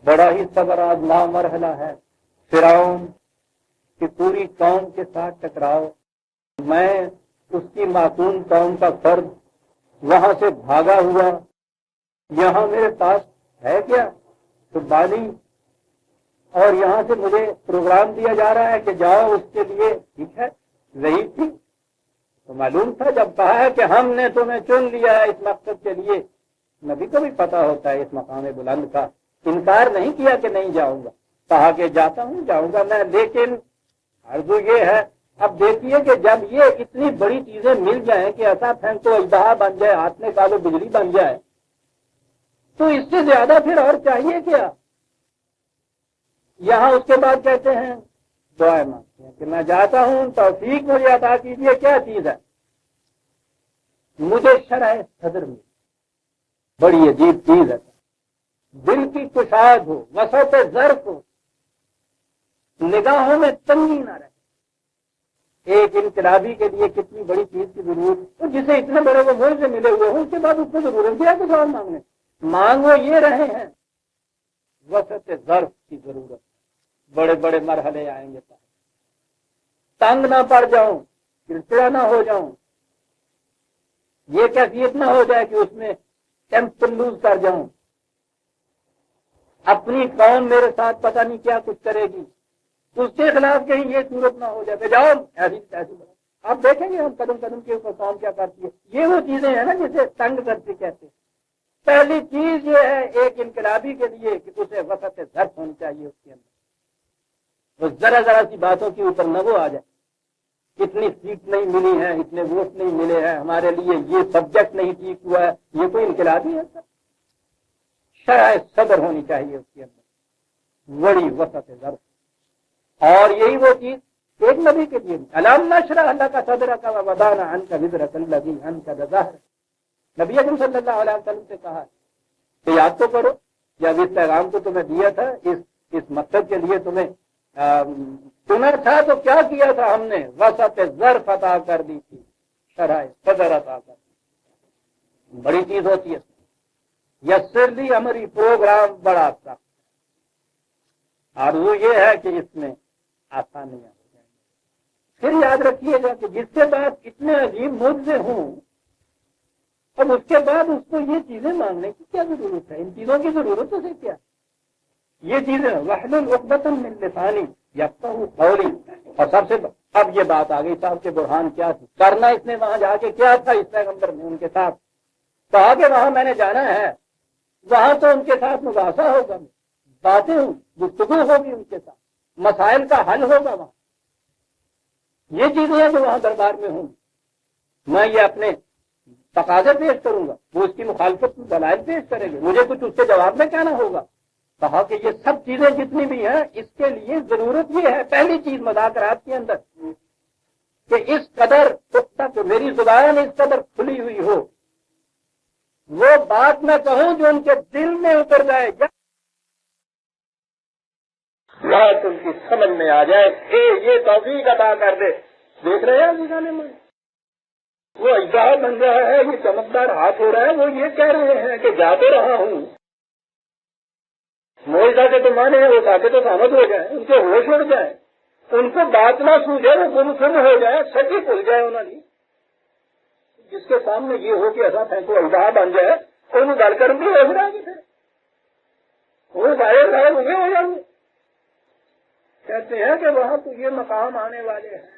Speaker 1: بڑا ہی صبر آزما مرحلہ ہے۔ فرعون کی پوری قوم کے ساتھ ٹکراؤ، میں اس کی معصوم قوم کا فرد وہاں سے بھاگا ہوا، یہاں میرے پاس ہے کیا تو بانی، اور یہاں سے مجھے پروگرام دیا جا رہا ہے کہ جاؤ اس کے لیے، ٹھیک ہے وہی تھی تو معلوم تھا جب کہا ہے کہ ہم نے تمہیں چن لیا ہے اس مقصد کے لیے، نبی کو بھی پتا ہوتا ہے اس مقام بلند کا، انکار نہیں کیا کہ نہیں جاؤں گا، کہا کہ جاتا ہوں جاؤں گا میں، لیکن عرض یہ ہے اب دیکھیے کہ جب یہ اتنی بڑی چیزیں مل جائیں کہ ایسا پھینکو اژدہا بن جائے، ہاتھ میں کالو بجلی بن جائے، تو اس سے زیادہ پھر اور چاہیے کیا؟ یہاں اس کے بعد کہتے ہیں دعائیں مانگتے ہیں کہ میں جاتا ہوں، توفیق مجھے عطا کیجیے۔ کیا چیز ہے؟ مجھے شرح صدر میں، بڑی عجیب چیز ہے، دل کی کشاد ہو، وسعت ظرف ہو، نگاہوں میں تنگی نہ رہے۔ ایک انقلابی کے لیے کتنی بڑی چیز کی ضرورت، جسے اتنے بڑے وہ ملک سے ملے ہوئے ہوں، اس کے بعد اس کو ضرورت کیا کچھ اور مانگنے؟ مانگ وہ یہ رہے ہیں وسعت ظرف کی ضرورت، بڑے بڑے مرحلے آئیں گے، تنگ نہ پڑ جاؤں، چڑچڑا نہ ہو جاؤں، یہ کیفیت نہ ہو جائے کہ اس میں ٹیمپر لوز کر جاؤں، اپنی قوم میرے ساتھ پتہ نہیں کیا کچھ کرے گی، اس کے خلاف کہیں یہ صورت نہ ہو جائے، جاؤ ایسی ایسی۔ آپ دیکھیں گے ہم قدم قدم کے اوپر قوم کیا کرتی ہے، یہ وہ چیزیں ہیں نا جسے تنگ کرتے کہتے ہیں۔ پہلی چیز یہ ہے ایک انقلابی کے لیے کہ اسے وسعت ظرف ہونی چاہیے، اس کے اندر وہ ذرا ذرا سی باتوں کے اوپر نہ وہ آ جائے، اتنی سیٹ نہیں ملی ہے، اتنے ووٹ نہیں ملے ہیں ہمارے لیے، یہ سبجیکٹ نہیں ٹھیک ہوا ہے، یہ کوئی انقلابی ہے؟ شرح صبر ہونی چاہیے اس کے اندر، بڑی وسعت ضرب. اور یہی وہ چیز ایک نبی کے لیے علام نشرح اللہ کا صدر کا وبانا ان کا وزرت اللہ ان کا ظاہر. نبی اکرم صلی اللہ علیہ وسلم سے کہا کہ یاد تو کرو جب اس پیغام کو تمہیں دیا تھا اس مقصد کے لیے تمہیں چنا تھا تو کیا کیا تھا ہم نے وسعت ظرف عطا کر دی تھی, شرح صدر عطا کر دی. بڑی چیز ہوتی ہے یسرلی ہماری پروگرام بڑا سا. اور وہ یہ ہے کہ اس میں آسانیاں ہو جائیں گی. پھر یاد رکھیے گا کہ جس کے بعد اتنے عجیب معجزے ہوں اب اس کے بعد اس کو یہ چیزیں مانگنے کی کیا ضرورت ہے؟ ان چیزوں کی ضرورت ہے کیا؟ یہ چیزیں واحلل عقدۃ من لسانی یفقہوا قولی. اور سب سے اب یہ بات آ گئی صاحب کے برہان کیا تھی کرنا اس نے وہاں جا کے کیا تھا اس پیغمبر نے ان کے ساتھ کہا کہ وہاں میں نے جانا ہے, وہاں تو ان کے ساتھ مباحثہ ہوگا, باتیں ہوں گفتگو ہوگی ان کے ساتھ, مسائل کا حل ہوگا وہاں. یہ چیزیں ہیں جو وہاں دربار میں ہوں. میں یہ اپنے تقاضے پیش کروں گا, وہ اس کی مخالفت دلائل پیش کریں گے, مجھے کچھ اس کے جواب میں کہنا ہوگا. کہا کہ یہ سب چیزیں جتنی بھی ہیں اس کے لیے ضرورت یہ ہے پہلی چیز مذاکرات کے اندر کہ اس قدر تک میری زبان اس قدر کھلی ہوئی ہو, وہ بات میں کہوں جو ان کے دل میں اتر جائے, بات ان کی سمجھ میں آ جائے کہ یہ توفیق عطا کر دے. دیکھ رہے ہیں نگانے میں وہ اجزاء بن رہا ہے, یہ چمکدار ہاتھ ہو رہا ہے, وہ یہ کہہ رہے ہیں کہ جا تو رہا ہوں. موجودہ کے تو مانے ہیں وہ تاکہ تو سامد ہو جائیں, ان کے ہوش اڑ جائیں, ان کو بات نہ سوجے, وہ گمسم ہو جائے, سچی بھول جائے. انہوں نے جس کے سامنے یہ ہو کہ ایسا پھینکو اجزاء بن جائے تو انہوں ڈال کر بھی ہو جائے گی, پھر وہ ظاہر ظاہر ہوئے ہو جائیں گے. کہتے ہیں کہ وہاں تو یہ مقام آنے والے ہیں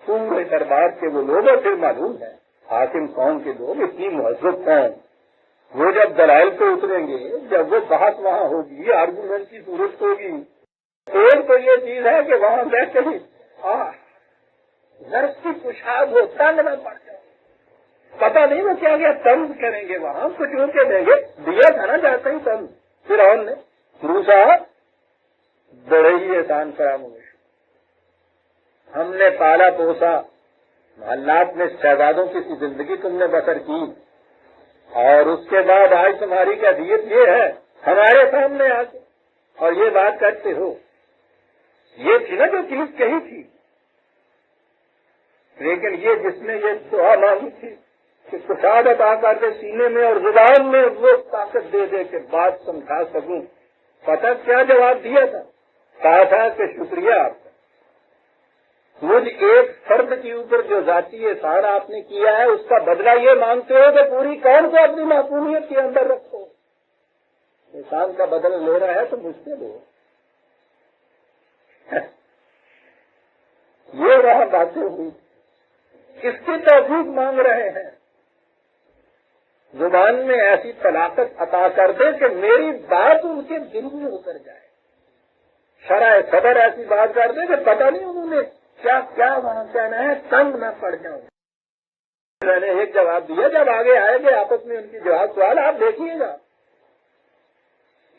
Speaker 1: پورے دربار کے وہ لوگ, اور پھر معلوم ہے حاکم قوم کے لوگ اتنی مہذب قوم, وہ جب دلائل پہ اتریں گے, جب وہ بحث وہاں ہوگی, آرگومنٹ کی صورت ہوگی. ایک تو یہ چیز ہے کہ وہاں بیٹھ کے ذرا کی پشاد ہو, تنگ نہ پڑ جائے, پتہ نہیں وہ کیا کیا طنز کریں گے وہاں, کچھ ان کے دیں گے. دیا تھا نا جاتا ہی طنز فرعون نے, موسیٰ بڑے ہی احسان فراموش, ہم نے پالا پوسا, محلات میں شہزادوں کی زندگی تم نے بسر کی, اور اس کے بعد آج تمہاری کیفیت یہ ہے ہمارے سامنے آ کے اور یہ بات کرتے ہو. یہ تھی نا جو چیز کہی تھی, لیکن یہ جس نے یہ دعا مانگی تھی کہ کشاد عطا کر دے سینے میں اور زبان میں وہ طاقت دے دے کہ بات سمجھا سکوں, پتہ کیا جواب دیا تھا؟ کہا تھا کہ شکریہ آپ کا, مجھ ایک فرد کے اوپر جو ذاتی احسان آپ نے کیا ہے اس کا بدلہ یہ مانگتے ہو کہ پوری قوم کو اپنی معصومیت کے اندر رکھو. احسان کا بدلہ لے رہا ہے تو مجھ سے لو. یہ وہاں باتیں ہوئی, کس کی توفیق مانگ رہے ہیں؟ زبان میں ایسی طلاقت عطا کر دے کہ میری بات ان کے دل میں اتر جائے, شرح صدر ایسی بات کر دے کہ پتہ نہیں انہوں نے کیا کیا وہاں کہنا ہے, تنگ نہ پڑ جاؤں. میں نے ایک جواب دیا, جب آگے آئے گے آپس میں ان کی جواب سوال آپ دیکھیے گا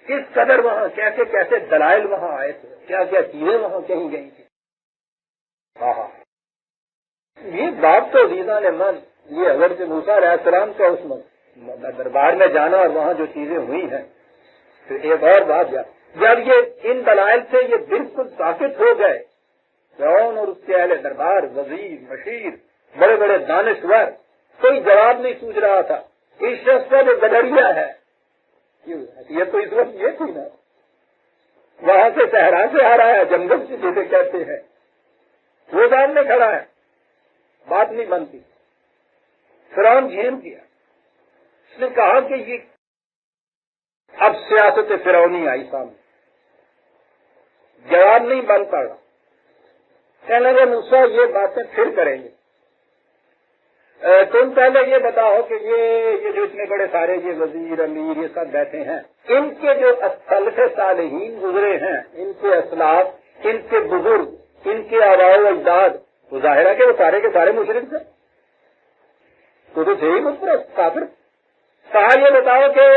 Speaker 1: کس قدر وہاں کیسے کیسے دلائل وہاں آئے تھے, کیا کیا چیزیں وہاں کہیں گئی تھی. یہ بات تو عزیزاں نے من, یہ حضرت موسیٰ علیہ السلام کا اس دربار میں جانا اور وہاں جو چیزیں ہوئی ہیں. تو ایک اور بات, جب یہ ان دلائل سے یہ بالکل ثابت ہو گئے, فرعون اور اس کے اہل دربار, وزیر, مشیر, بڑے بڑے دانشور, کوئی جواب نہیں سوچ رہا تھا. اس شخص کا جو گڈریا ہے یہ تو اس وقت یہ تھی نا, وہاں سے صحرا سے آ رہا ہے, جنگل سے جسے کہتے ہیں, وہ سامنے کھڑا ہے, بات نہیں بنتی. فرعون جھیم کیا, اس نے کہا کہ یہ اب سیاست فرعونی آئی سامنے, جواب نہیں بن پا رہا. کہنے لگے موسیٰ یہ باتیں پھر کریں گے, تم پہلے یہ بتاؤ کہ یہ جو اتنے بڑے سارے یہ وزیر امیر یہ سب بیٹھے ہیں, ان کے جو سلف صالحین گزرے ہیں, ان کے اسلاف, ان کے بزرگ, ان کے آباء و اجداد, وہ ظاہر ہے کہ وہ سارے کے سارے مشرک تھے, تو صحیح مطلب کافر. کہا یہ بتاؤ کہ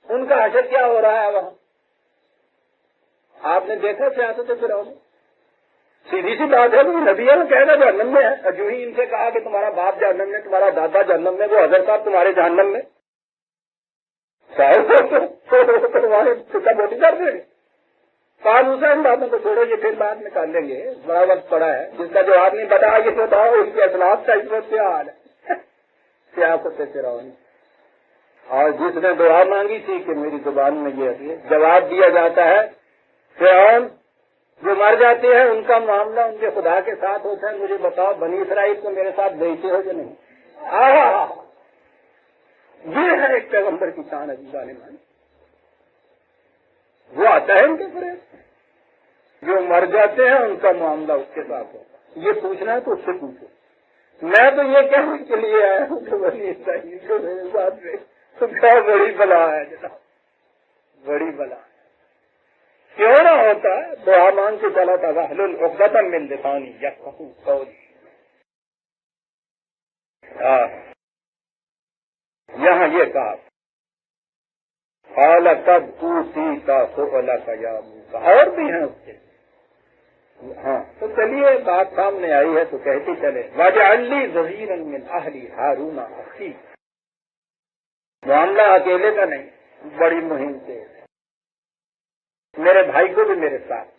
Speaker 1: ان کا حشر کیا ہو رہا ہے وہاں, آپ نے دیکھا سیاست فرعون؟ سیدھی سی بات ہے، نبیوں نے کہنا جہنم میں ہے، جو ہی ان سے کہا کہ تمہارا باپ جہنم میں، تمہارا دادا جہنم میں، وہ حضرت صاحب تمہارے جہنم میں، تمہارے چھٹا موٹی کر دیں گے۔ موسیٰ ان باتوں کو چھوڑو، یہ پھر بعد میں کر لیں گے، بڑا وقت پڑا ہے، جس کا جواب نہیں بتا یہ بتاؤ اس کے اخلاق کا اس وقت کیا حال ہے؟ سیاست فرعون، اور جس نے دعا مانگی تھی کہ میری زبان میں یہ جواب دیا جاتا ہے، فرعون جو مر جاتے ہیں ان کا معاملہ ان کے خدا کے ساتھ ہوتا ہے، مجھے بتاؤ بنی اسرائیل کو میرے ساتھ بھیجتے ہو یا نہیں؟ یہ ہے ایک پیغمبر کی شان عزیزان مان، وہ آتا ہے ان کے فریب، جو مر جاتے ہیں ان کا معاملہ اس کے ساتھ ہوتا ہے۔ یہ پوچھنا ہے تو اس سے پوچھو، میں تو یہ کہنے کے لیے آیا ہوں کہ بنی اسرائیل کو میرے ساتھ میں تو کیا بڑی بلا ہے جناب، بڑی بلا ہے۔ کیوں نہ ہوتا دعا مانگ کے چلا تھا واحلل عقدۃ من لسانی یفقہوا قولی۔ یہاں یہ کہا قال قد اوتیت سؤلک یا موسیٰ، اور بھی ہیں اس کے، ہاں تو چلیے بات سامنے آئی ہے تو کہتی چلے واجعل لی وزیرا من اہلی ہارون اخی۔ معاملہ اکیلے کا نہیں، بڑی مہم سے میرے بھائی کو بھی میرے ساتھ،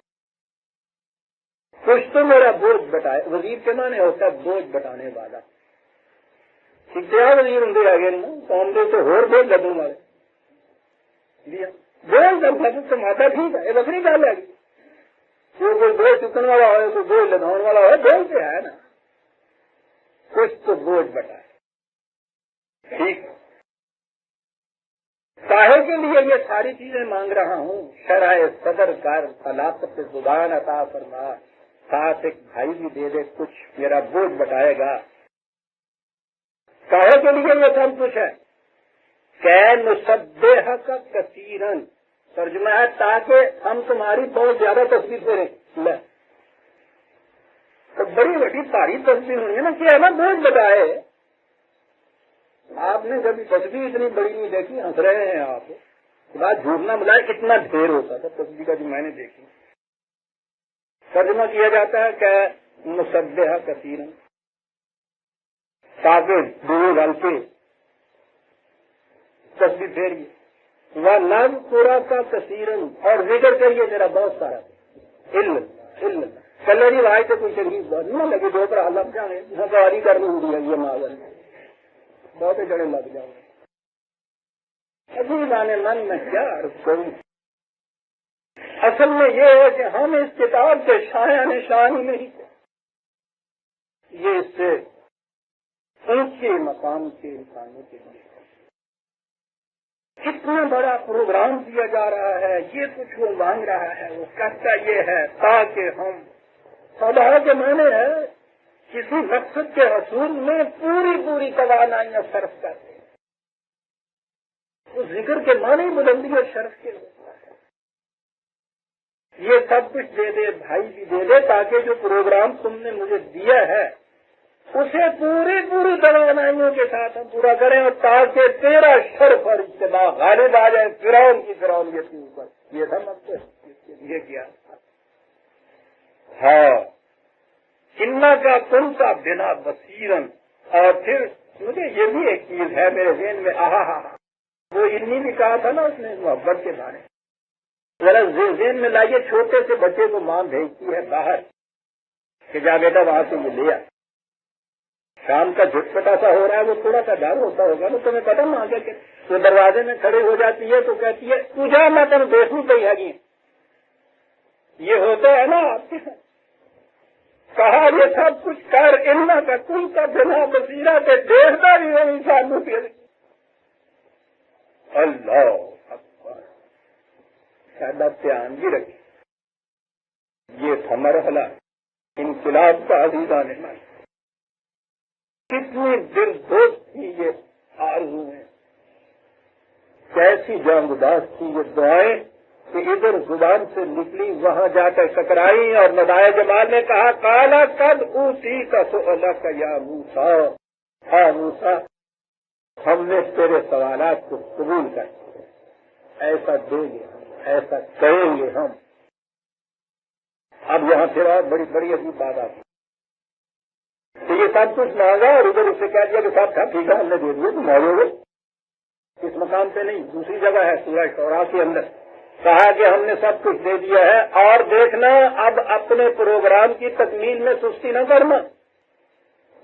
Speaker 1: کچھ تو میرا بوجھ بٹائے۔ وزیر کے معنی ہوتا ہے بوجھ بٹانے والا، کیا وزیر ہوں آگے نہیں قوم دے تو ہور بوجھ لدوں والے بوجھ لگ تو ماتا ٹھیک ہے، یہ بکری ڈال ہے جو کوئی بوجھ چکن والا ہو کوئی بوجھ لداؤن والا ہو، بوجھ سے ہے نا، کچھ تو بوجھ بٹائے۔ ٹھیک کاہے کے لیے یہ ساری چیزیں مانگ رہا ہوں؟ شرح صدر کر، طلاقت زبان عطا فرما، ساتھ ایک بھائی بھی دے دے، کچھ میرا بوجھ بٹائے گا۔ کاہے کے لیے یہ سب کچھ ہے؟ کہ نسبحک کثیرا، ترجمہ ہے تاکہ ہم تمہاری بہت زیادہ تصویر کریں۔ تو بڑی بڑی بھاری تصویر ہوئی ہے نا، کیا ہے نا بوجھ بٹائے۔ آپ نے کبھی تصویر اتنی بڑی نہیں دیکھی، ہنس رہے ہیں آپ، بات جھوٹنا ملائے کتنا ڈھیر ہوتا تھا تصویر کا جو میں نے دیکھی۔ ترجمہ کیا جاتا ہے کہ مسبحہ کثیرا، تاکہ دور ڈال کے تصویر پھیریے، وہ لم پورا کا کثیرن، اور ذکر کریے میرا بہت سارا علم کلری بھائی سے کوئی شریف بات نہیں لگی دو پر لگ جائیں گے، سواری کرنی ہوتی ہے یہ ماضر بہت جڑے لگ جائیں گے۔ عزیزان من میں کیا عرض کروں، اصل میں یہ ہے کہ ہم اس کتاب کے شایان نشان ہی نہیں تھے، یہ اس سے اونچے مقام کے انسانوں کے لیے کتنا بڑا پروگرام دیا جا رہا ہے، یہ کچھ وہ مانگ رہا ہے، وہ کہتا یہ ہے تاکہ ہم خدا کے معنی ہے کسی مقصد کے حصول میں پوری توانائیاں صرف کرتے ہیں، اس ذکر کے معنی بلندی اور شرف کے ہوتا ہے۔ یہ سب کچھ دے دے، بھائی بھی دے دے، تاکہ جو پروگرام تم نے مجھے دیا ہے اسے پوری توانائیوں کے ساتھ ہم پورا کریں، اور تاکہ تیرا شرف اور اتباع غالب آ جائے فرعون کی فرعونیت کے اوپر۔ یہ تھا مقصد، یہ کیا ہاں انّا کا کن کا بنا بصیرن۔ اور پھر مجھے یہ بھی ایک چیز ہے میرے ذہن میں، وہ انی بھی کہا تھا نا اس نے محبت کے بارے، ذرا ذہن میں لائیے، چھوٹے سے بچے کو ماں بھیجتی ہے باہر کہ جا بیٹا وہاں سے یہ لیا، شام کا جھٹپٹا سا ہو رہا ہے، وہ تھوڑا سا ڈر ہوتا ہوگا نا، تمہیں پتا نا آگے کہ وہ دروازے میں کھڑی ہو جاتی ہے تو کہتی ہے تجھا میں تم دیکھوں پہ ہے، یہ ہوتا ہے نا آپ کے ساتھ۔ کہا یہ سب کچھ کر انّا کا کل کا بنا بصیرہ کے دیکھتا بھی ہے انسانوں کے۔ اللہ اکبر، سادہ دھیان بھی رکھے، یہ تھا مرحلہ انقلاب کا عزیزان من، کتنی دل دوست تھی یہ آرزویں، کیسی جانگداز تھی یہ دعائیں کہ ادھر زبان سے نکلی وہاں جا کر ٹکرائی، اور ندائے جمال نے کہا کالا قد اوتیت سؤلک یا موسیٰ، ہاں موسیٰ ہم نے تیرے سوالات کو قبول کر لیا، ایسا دیں گے ہم، ایسا کریں گے ہم اب یہاں پھر اور بڑی بڑی عجیب بات آتی تو یہ سب کچھ مانگا اور ادھر اس سے کہہ دیا کہ صاحب تھا ٹھیک ہے ہم نے دے دیے تو مانگو گے اس مقام پہ نہیں، دوسری جگہ ہے سورہ شعراء کے اندر کہا کہ ہم نے سب کچھ دے دیا ہے اور دیکھنا اب اپنے پروگرام کی تکمیل میں سستی نہ کرنا،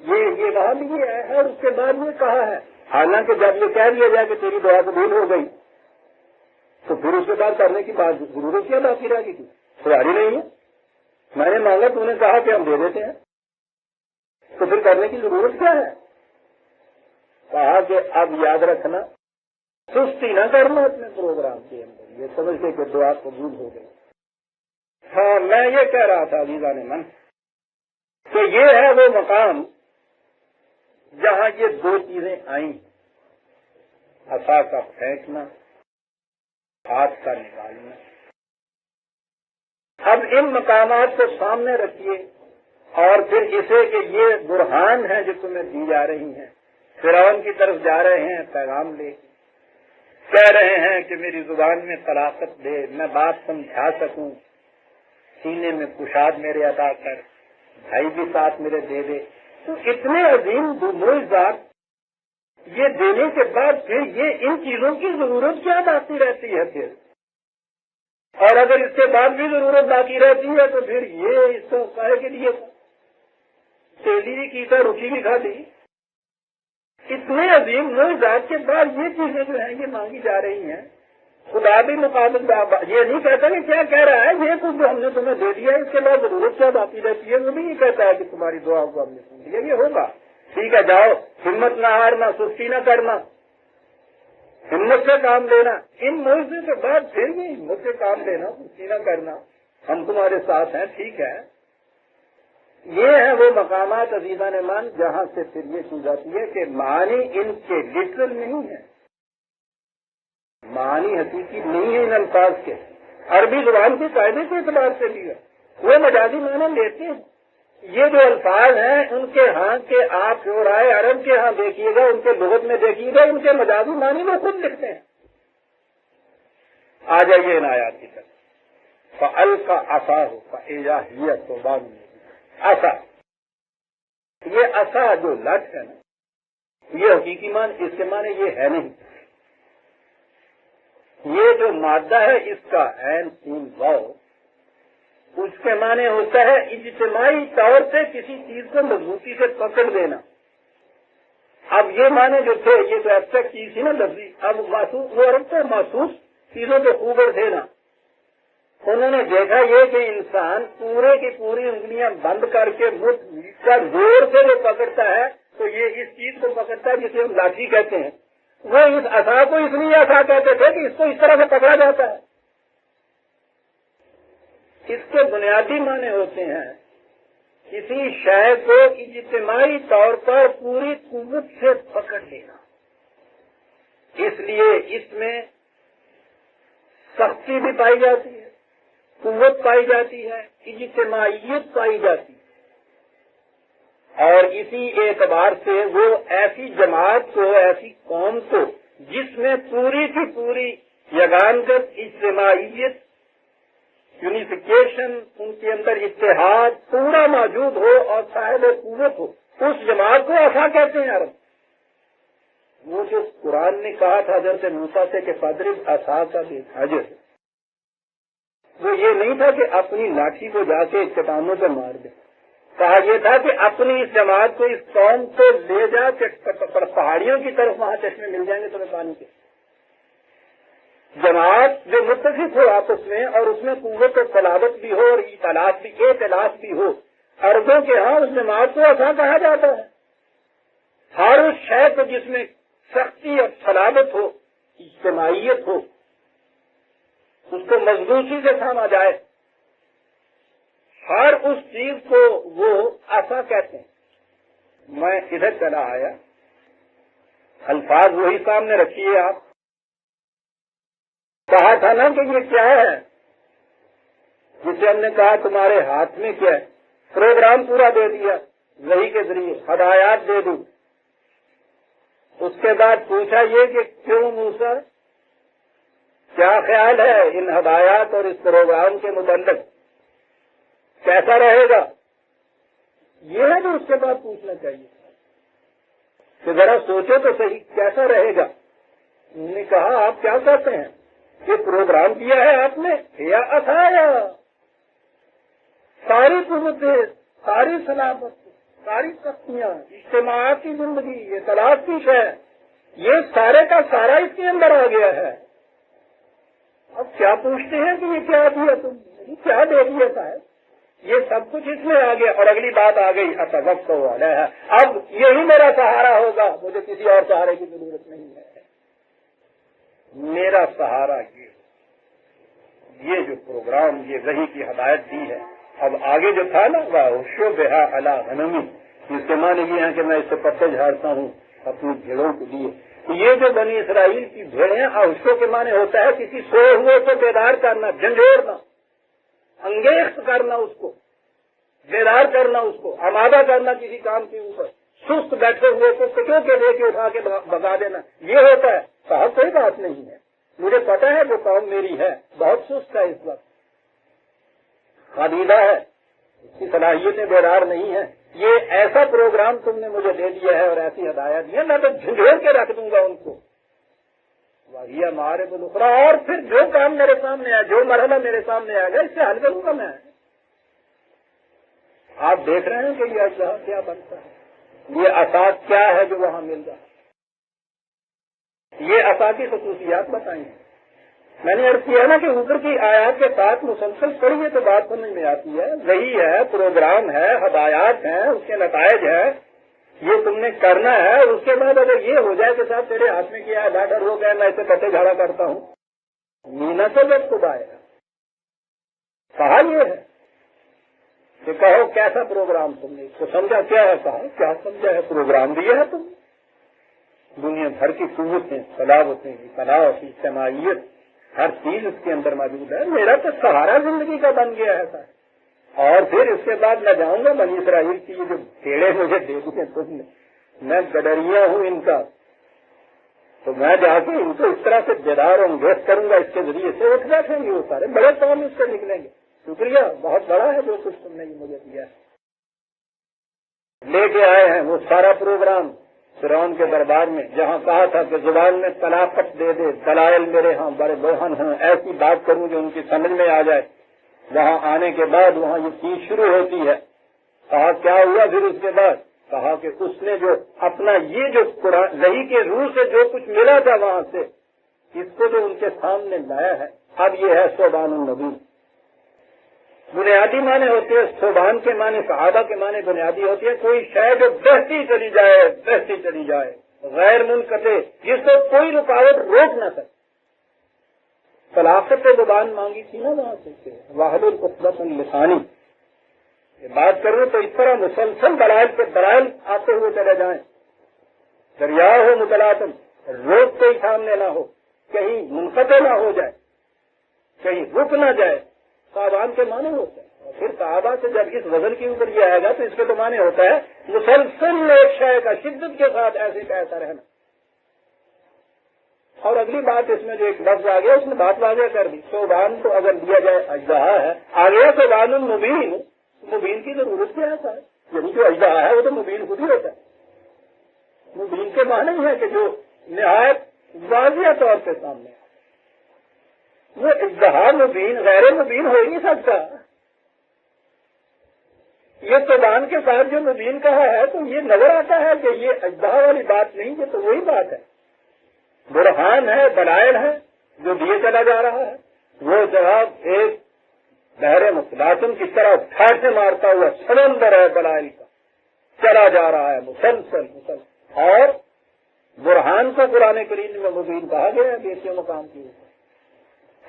Speaker 1: یہ وہاں بھی یہ ہے اور اس کے بعد یہ کہا ہے، حالانکہ جب یہ کہہ دیا جائے کہ تیری دعا قبول ہو گئی تو پھر اس کے بعد کرنے کی بات ضرورت کیا باقی رہ گئی تھی؟ سواری نہیں ہے، میں نے مانگا تو نے کہا کہ ہم دے دیتے ہیں تو پھر کرنے کی ضرورت کیا ہے؟ کہا کہ اب یاد رکھنا سستی نہ کرنا اپنے پروگرام کے اندر، یہ سمجھتے کہ دعا قبول ہو گئی۔ ہاں میں یہ کہہ رہا تھا عزیزان من کہ یہ ہے وہ مقام جہاں یہ دو چیزیں آئیں، عصا کا پھینکنا، ہاتھ کا نکالنا۔ اب ان مقامات کو سامنے رکھیے اور پھر اسے کہ یہ برہان ہیں جو تمہیں دی جا رہی ہیں، فرعون کی طرف جا رہے ہیں پیغام لے، کہہ رہے ہیں کہ میری زبان میں طلاقت دے، میں بات سمجھا سکوں، سینے میں کشاد میرے عطا کر، بھائی بھی ساتھ میرے دے دے، تو اتنے عظیم معجزات یہ دینے کے بعد پھر یہ ان چیزوں کی ضرورت کیا باقی رہتی ہے پھر؟ اور اگر اس کے بعد بھی ضرورت باقی رہتی ہے تو پھر یہ اس کو کہے کے لیے تیلی بھی کی تھا روٹی بھی کھا دی۔ اتنے عظیم معجزات کے بعد یہ چیزیں جو ہیں یہ مانگی جا رہی ہیں۔ خدا بھی مقابل یہ نہیں کہتا کہ کیا کہہ رہا ہے یہ کچھ جو ہم نے تمہیں دے دیا اس کے بعد ضرورت کیا باقی رہتی ہے، وہ بھی نہیں کہتا ہے کہ تمہاری دعا کو ہم نے سن لیا، یہ ہوگا ٹھیک ہے جاؤ، ہمت نہ ہارنا، سستی نہ کرنا، ہمت سے کام لینا۔ ان معجزے کے بعد پھر بھی ہمت سے کام لینا، سستی نہ کرنا، ہم تمہارے ساتھ ہیں، ٹھیک ہے۔ یہ ہیں وہ مقامات عزیزان من جہاں سے پھر یہ چیز آتی ہے کہ معنی ان کے لٹرل نہیں ہے، معنی حقیقی نہیں ہے ان الفاظ کے، عربی زبان کے قاعدے کے اعتبار سے بھی ہے، وہ مجازی معنی لیتے ہیں۔ یہ جو الفاظ ہیں ان کے ہاں کے آپ شعرائے عرب کے ہاں دیکھیے گا، ان کے لغت میں دیکھیے گا، ان کے مجازی معنی وہ خود لکھتے ہیں۔ آ جائیے ان آیات کی طرف، فَأَلْقَ عَصَاهُ فَإِذَا هِيَ ثُعْبَانٌ مُبِينٌ۔ عصا، یہ عصا جو لٹ ہے نا، یہ حقیقی معنی اس کے معنی یہ ہے نہیں، یہ جو مادہ ہے اس کا عین سین واو، اس کے معنی ہوتا ہے اجتماعی طور سے کسی چیز کو مضبوطی سے پکڑ دینا۔ اب یہ معنی جو تھے یہ تو ایبسٹریکٹ چیز تھی نا لفظی، اب محسوس وہ عرب کو محسوس چیزوں کو خوبر دینا۔ انہوں نے دیکھا یہ کہ انسان پورے کی پوری انگلیاں بند کر کے مٹھ کا زور سے جو پکڑتا ہے تو یہ اس چیز کو پکڑتا ہے جسے ہم لاٹھی کہتے ہیں۔ وہ اس عصا کو اس لیے عصا کہتے تھے کہ اس کو اس طرح سے پکڑا جاتا ہے۔ اس کے بنیادی معنی ہوتے ہیں کسی شے کو اجتماعی طور پر پوری قوت سے پکڑ لینا۔ اس لیے اس میں سختی بھی پائی جاتی ہے، قوت پائی جاتی ہے، اجتماعیت پائی جاتی ہے، اور اسی اعتبار سے وہ ایسی جماعت کو، ایسی قوم کو جس میں پوری کی پوری یگانگت، اجتماعیت، یونیفیکیشن، ان کے اندر اتحاد پورا موجود ہو اور صاحب قوت ہو، اس جماعت کو عصا کہتے ہیں عرب۔ وہ جو قرآن نے کہا تھا حضرت موسیٰ سے کہ فَاضْرِبْ عَصَاكَ بِالْحَجَرِ، وہ یہ نہیں تھا کہ اپنی لاٹھی کو جا کے چٹانوں سے مار دے، کہا یہ تھا کہ اپنی اس جماعت کو، اس قوم کو لے جا کے پہاڑیوں کی طرف وہاں چشمے مل جائیں گے تمہیں پانی کے۔ جماعت جو متفق ہو آپس میں اور اس میں قوت و صلابت بھی ہو اور اعتلاف بھی ہو، عربوں کے ہاں اس جماعت کو عصا کہا جاتا ہے۔ ہر اس شے کو جس میں سختی اور صلابت ہو، اجتماعیت ہو، اس کو مضبوطی سے تھاما جائے، ہر اس چیز کو وہ عصا کہتے ہیں۔ میں ادھر چلا آیا، الفاظ وہی سامنے رکھیے آپ، کہا تھا نا کہ یہ کیا ہے، جسے ہم نے کہا تمہارے ہاتھ میں کیا ہے، پروگرام پورا دے دیا وحی کے ذریعے، ہدایات دے دی۔ اس کے بعد پوچھا یہ کہ کیوں موسیٰ، کیا خیال ہے ان ہدایات اور اس پروگرام کے متعلق؟ کیسا رہے گا؟ یہ ہے جو اس کے بعد پوچھنا چاہیے کہ ذرا سوچو تو صحیح کیسا رہے گا. انہوں نے کہا آپ کیا کہتے ہیں؟ یہ پروگرام کیا ہے آپ نے یا اتھایا ساری قوتیں، ساری سلامت، ساری سختیاں، اجتماعاتی زندگی، یہ تلاش کی ہے، یہ سارے کا سارا اس کے اندر آ گیا ہے. اب کیا پوچھتے ہیں کہ یہ کیا دیا تم نے، کیا دے دیا صاحب؟ یہ سب کچھ اس میں آ گیا. اور اگلی بات آ گئی اتوقع والا ہے، اب یہی میرا سہارا ہوگا، مجھے کسی اور سہارے کی ضرورت نہیں ہے. میرا سہارا یہ جو پروگرام، یہ وحی کی ہدایت دی ہے. اب آگے جو تھا نا وہ بہا علی غنمی، جس کے معنی یہ ہے کہ میں اس سے پتے جھاڑتا ہوں اپنی بھیڑوں کے لیے. یہ جو بنی اسرائیل کی بھیڑیں، اوشو کے معنی ہوتا ہے کسی سوئے ہوئے کو بیدار کرنا، جھنجھوڑنا، انگیخت کرنا، اس کو بیدار کرنا، اس کو آمادہ کرنا کسی کام کے اوپر. سست بیٹھے ہوئے کو کچو کے دے کے اٹھا کے بگا دینا، یہ ہوتا ہے. صاحب کوئی بات نہیں ہے، مجھے پتا ہے وہ قوم میری ہے، بہت سست ہے، اس وقت خادیدہ ہے، اس کی صلاحیتیں بیدار نہیں ہیں. یہ ایسا پروگرام تم نے مجھے دے دیا ہے اور ایسی ہدایت دی ہے، میں تو جھنجھوڑ کے رکھ دوں گا ان کو. وہی ہمارے بلخرا، اور پھر جو کام میرے سامنے آیا، جو مرحلہ میرے سامنے آئے گا، اس سے حل کروں گا میں. آپ دیکھ رہے ہیں کہ یہ اجزا کیا بنتا ہے، یہ اساس کیا ہے جو وہاں مل رہا ہے. یہ اساس کی خصوصیات بتائیں. میں نے عرض کیا نا کہ اوپر کی آیات کے ساتھ مسلسل پڑھیے تو بات سمجھ میں آتی ہے. وہی ہے، پروگرام ہے، ہدایات ہیں، اس کے نتائج ہیں، یہ تم نے کرنا ہے. اس کے بعد اگر یہ ہو جائے کہ صاحب تیرے ہاتھ میں کیا ہے، بیٹر ہو گیا، میں اسے پتے جھاڑا کرتا ہوں، مینا سے جب کو آئے گا. کہا یہ ہے کہ کہو کیسا پروگرام تم نے اس کو سمجھا، کیا ہے، کہا کیا سمجھا ہے، پروگرام دیا ہے تم. دنیا بھر کی قوتیں، صلاحتیں، اطلاع، اجتماعیت، ہر چیز اس کے اندر موجود ہے. میرا تو سہارا زندگی کا بن گیا ہے صاحب. اور پھر اس کے بعد میں جاؤں گا بنی اسرائیل کی یہ جو بھیڑیں مجھے دے دیے تم نے، میں گڈریا ہوں ان کا، تو میں جا کے ان کو اس طرح سے بیدار اور انگیز کروں گا، اس کے ذریعے سے اٹھ بیٹھیں گے وہ سارے بڑے قوم اس سے نکلیں گے. شکریہ، بہت بڑا ہے جو کچھ تم نے مجھے دیا ہے. لے کے آئے ہیں وہ سارا پروگرام فرعون کے دربار میں، جہاں کہا تھا کہ زبان میں طلاقت دے دے، دلائل میرے ہاں بڑے بہن ہوں، ایسی بات کروں جو ان کی سمجھ میں آ جائے. وہاں آنے کے بعد وہاں یہ چیز شروع ہوتی ہے. کہا کیا ہوا پھر اس کے بعد؟ کہا کہ اس نے جو اپنا یہ جو قرآن وحی کے روح سے جو کچھ ملا تھا وہاں سے، اس کو جو ان کے سامنے لایا ہے، اب یہ ہے سبحان النبی. بنیادی معنی ہوتے ہیں سبحان کے معنی، صحابہ کے معنی بنیادی ہوتی ہے کوئی شے جو بہتی چلی جائے، بہتی چلی جائے، غیر منقطع، جس کو کوئی رکاوٹ روک نہ سکے. طلاقت زبان مانگی تھی نا وہاں سے، واحد القدت اللسانی. یہ بات کروں تو اس طرح مسلسل دلائل کے دلائل آتے ہوئے چلے جائیں، دریا ہو متلاطم، روک کوئی سامنے نہ ہو، کہیں منقطع نہ ہو جائے، کہیں رک نہ جائے. صحابان کے معنی ہوتا ہے. اور پھر صحابہ سے جب اس وزن کے اوپر یہ آئے گا تو اس کے تو معنی ہوتا ہے مسلسل ایک شے کا شدت کے ساتھ ایسے کہتا رہنا. اور اگلی بات اس میں جو ایک لفظ آ گیا اس نے بات واضح کر دی. سبحان تو اگر دیا جائے اجزا ہے، آگے سبحان المبین، مبین کی ضرورت کیا ہے؟ یعنی جو اجزا ہے وہ تو مبین خود ہی ہوتا ہے. مبین کے معنی ہے کہ جو نہایت واضح طور پہ سامنے، وہ اجزا مبین غیر مبین ہو ہی نہیں سکتا. یہ سبحان کے ساتھ جو مبین کہا ہے تو یہ نظر آتا ہے کہ یہ اجزا والی بات نہیں، یہ تو وہی بات ہے. برہان ہے، دلائل ہے جو دیے چلا جا رہا ہے. وہ جواب ایک بحر متلاطم کی طرح پھاڑ سے مارتا ہوا سمندر ہے دلائل کا، چلا جا رہا ہے مسلسل. اور برہان کو قرآن کریم میں مبین کہا گیا ہے بیسے مقام کی اوپر.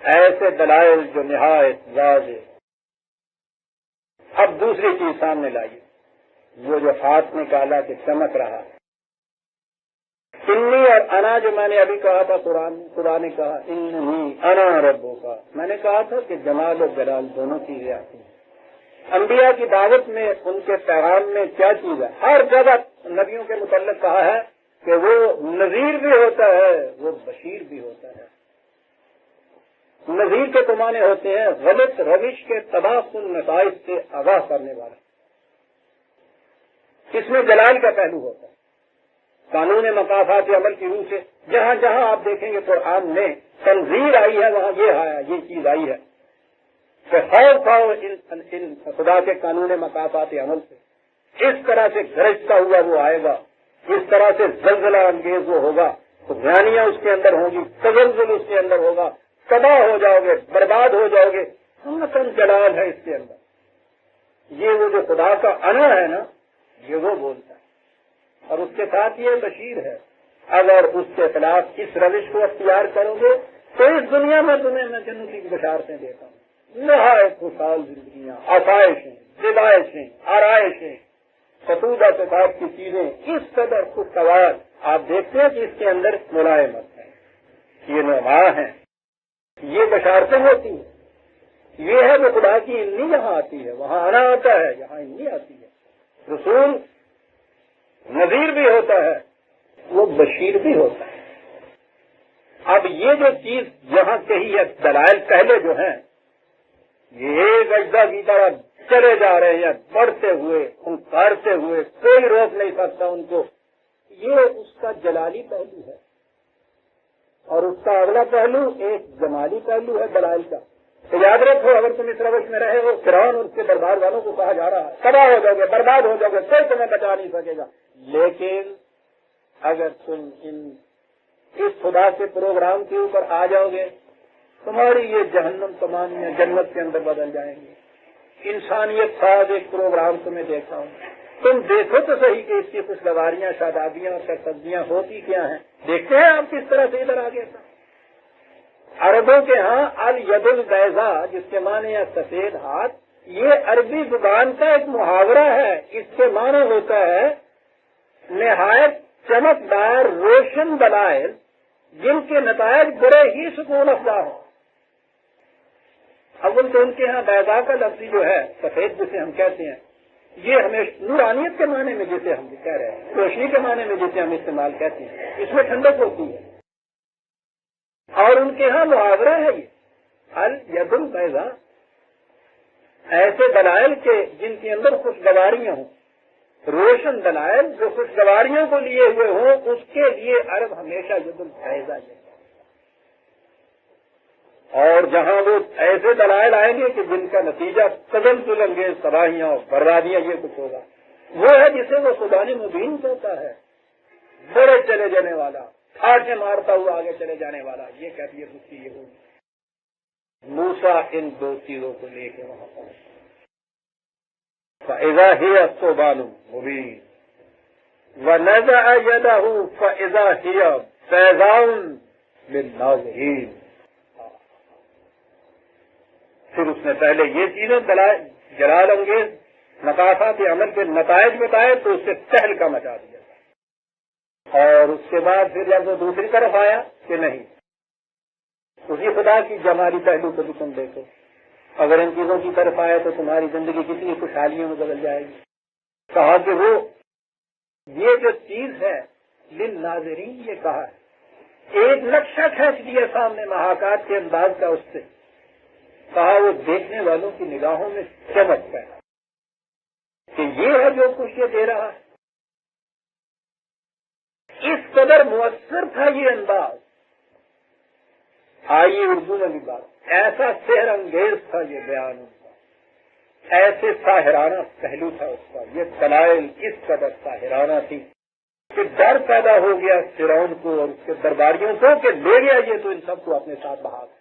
Speaker 1: ایسے دلائل جو نہایت واضح. اب دوسری چیز سامنے لائیے، وہ جو ہاتھ نکالا کہ چمک رہا ہے. انی اور انا جو میں نے ابھی کہا تھا، خدا نے کہا انی انا ربوں کا. میں نے کہا تھا کہ جمال و جلال دونوں چیزیں آتی ہیں. انبیاء کی دعوت میں، ان کے پیغام میں کیا چیز ہے؟ ہر جگہ نبیوں کے متعلق کہا ہے کہ وہ نذیر بھی ہوتا ہے، وہ بشیر بھی ہوتا ہے. نذیر کے تو معنی ہوتے ہیں غلط روش کے تباہ کن نتائج سے آگاہ کرنے والا. اس میں جلال کا پہلو ہوتا ہے. قانون مقافات عمل کی روح سے جہاں جہاں آپ دیکھیں گے قرآن میں تنظیر آئی ہے وہاں یہ آیا, یہ چیز آئی ہے کہ خوف کھاؤ ان خدا کے قانون مقافات عمل سے. اس طرح سے گرجتا ہوا وہ آئے گا, اس طرح سے زلزلہ انگیز وہ ہوگا, غانیاں اس کے اندر ہوں گی, تزلزل اس کے اندر ہوگا, تباہ ہو جاؤ گے, برباد ہو جاؤ گے. ہم جلال ہے اس کے اندر. یہ وہ جو خدا کا انا ہے نا, یہ وہ بولتا ہے. اور اس کے ساتھ یہ بشیر ہے, اگر اس کے خلاف اس روش کو اختیار کرو گے تو اس دنیا میں تمہیں میں جنتی کی بشارتیں دیتا ہوں. نہایت خوشحال زندگیاں, آسائشیں, زیبائشیں, آرائشیں, ستودہ صفات کی چیزیں اس قدر خوشگوار. آپ دیکھتے ہیں کہ اس کے اندر ملائمت ہے, یہ نما ہے, یہ بشارتیں ہوتی ہیں. یہ ہے وہ خدا کی انی یہاں آتی ہے, وہاں آنا آتا ہے, یہاں انی آتی ہے. رسول نذیر بھی ہوتا ہے, وہ بشیر بھی ہوتا ہے. اب یہ جو چیز یہاں کہی ہے, دلائل پہلے جو ہیں یہ ایک اجزا کی طرح چلے جا رہے ہیں, بڑھتے ہوئے, ہنکارتے ہوئے, کوئی روک نہیں سکتا ان کو. یہ اس کا جلالی پہلو ہے. اور اس کا اگلا پہلو ایک جمالی پہلو ہے دلائل کا. تو یاد رکھو, اگر تم اس روش میں رہے ہو, فرعون اور اس کے دربار والوں کو کہا جا رہا ہے تباہ ہو جاؤ گے, برباد ہو جاؤ گے, کوئی تمہیں بچا نہیں سکے گا. لیکن اگر تم اس خدا کے پروگرام کے اوپر آ جاؤ گے, تمہاری یہ جہنم تمانیاں جنت کے اندر بدل جائیں گی. انسانیت ساز ایک پروگرام تمہیں دیکھا ہوں, تم دیکھو تو صحیح کہ اس کی خوشگواریاں, شادابیاں اور سرسبزیاں ہوتی کیا ہیں. دیکھتے ہیں آپ کس طرح سے ادھر آگے تھا. عربوں کے ہاں الید البیضا, جس کے معنی ہے سفید ہاتھ, یہ عربی زبان کا ایک محاورہ ہے. اس کے معنی ہوتا ہے نہایت چمکدار روشن دلائل جن کے نتائج بڑے ہی سکون افزا ہوں. اول تو ان کے ہاں بیضا کا لفظ جو ہے سفید جسے ہم کہتے ہیں, یہ ہمیشہ نورانیت کے معنی میں جسے ہم کہہ رہے ہیں, روشنی کے معنی میں جسے ہم استعمال کہتے ہیں, اس میں ٹھنڈک ہوتی ہے. اور ان کے ہاں محاورہ ہے یہ الید البیضا, ایسے دلائل کے جن کے اندر خوشگواریاں ہوں, روشن دلائل جو خوشگواریوں کو لیے ہوئے ہوں, اس کے لیے عرب ہمیشہ ید البیضا ہے. اور جہاں وہ ایسے دلائل آئیں گے کہ جن کا نتیجہ تزلزل انگیز تباہیاں اور بربادیاں, یہ کچھ ہوگا, وہ ہے جسے وہ خدانی مبین کہتا ہے, بڑے چلے جانے والا, آٹھیں مارتا ہوا آگے چلے جانے والا. یہ کیفیت اس کی یہ ہوگی. موسیٰ ان دو چیزوں کو لے کے وہاں پہنچا. فَإِذَا هِيَ الثُّوبَانُ الْمُبِينُ وَنَزَعَ يَدَهُ فَإِذَا هِيَ بَيْضَاءٌ لِلنَّاظِرِينَ. پھر اس نے پہلے یہ چیزیں جلال انگیز مقافات عمل کے نتائج بتائے تو اس سے تہلکہ مچا دیا. اور اس کے بعد پھر جب وہ دوسری طرف آیا کہ نہیں, اسی خدا کی جمالی پہلو کو بھی تم دیکھو, اگر ان چیزوں کی طرف آئے تو تمہاری زندگی کتنی خوشحالیوں میں بدل جائے گی. کہا کہ وہ یہ جو چیز ہے للناظرین, یہ کہا ہے, ایک نقشہ کھینچ دیا سامنے محاکات کے انداز کا, اس سے کہا وہ دیکھنے والوں کی نگاہوں میں چمک گیا کہ یہ ہے جو کچھ یہ دے رہا ہے. اس قدر مؤثر تھا یہ انداز. آئیے اردو میں بھی بات, ایسا سحر انگیز تھا یہ بیان ان کا, ایسے ساحرانہ پہلو تھا اس کا. یہ دلائل اس قدر ساحرانہ تھی کہ ڈر پیدا ہو گیا فرعون کو اور اس کے درباریوں کو کہ لے گیا یہ تو ان سب کو اپنے ساتھ بہا گیا.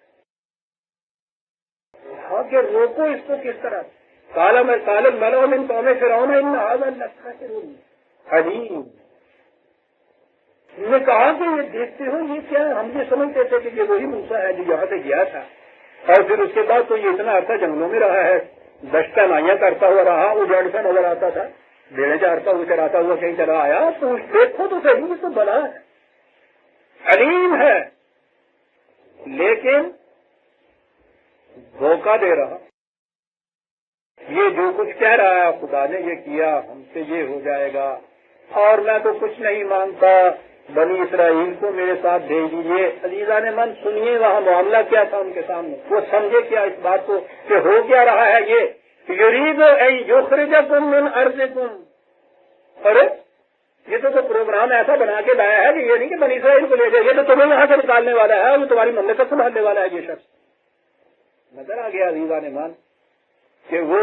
Speaker 1: کہ روکو اس کو کس طرح. کالم الملأ من قوم فرعون ان هذا لساحر علیم. نے کہا کہ یہ دیکھتے ہو یہ کیا, ہم یہ سمجھتے تھے کہ یہ وہی موسیٰ ہے جو یہاں سے گیا تھا, اور پھر اس کے بعد تو یہ اتنا عرصہ جنگلوں میں رہا ہے, دشتہ نائیاں کرتا ہوا رہا, اجاڑ سا نظر آتا تھا, بیڑے چارتا ہوا چراتا ہوا کہیں چلا آیا. تو دیکھو تو صحیح, تو بلا ہے, علیم ہے, لیکن دھوکہ دے رہا. یہ جو کچھ کہہ رہا ہے خدا نے یہ کیا, ہم سے یہ ہو جائے گا, اور میں تو کچھ نہیں مانتا, بنی اسرائیل کو میرے ساتھ بھیج دیجیے. عزیزان من سنیے وہاں معاملہ کیا تھا ان کے سامنے, وہ سمجھے کیا اس بات کو کہ ہو کیا رہا ہے. یہ یرید ان یخرجکم من ارضکم. ارے یہ تو پروگرام ایسا بنا کے لایا ہے کہ یہ نہیں کہ بنی اسرائیل کو لے جائے, یہ تو تمہیں یہاں سے نکالنے والا ہے اور تمہاری مملکت سنبھالنے والا ہے. یہ شخص نظر آ گیا عزیزان من کہ وہ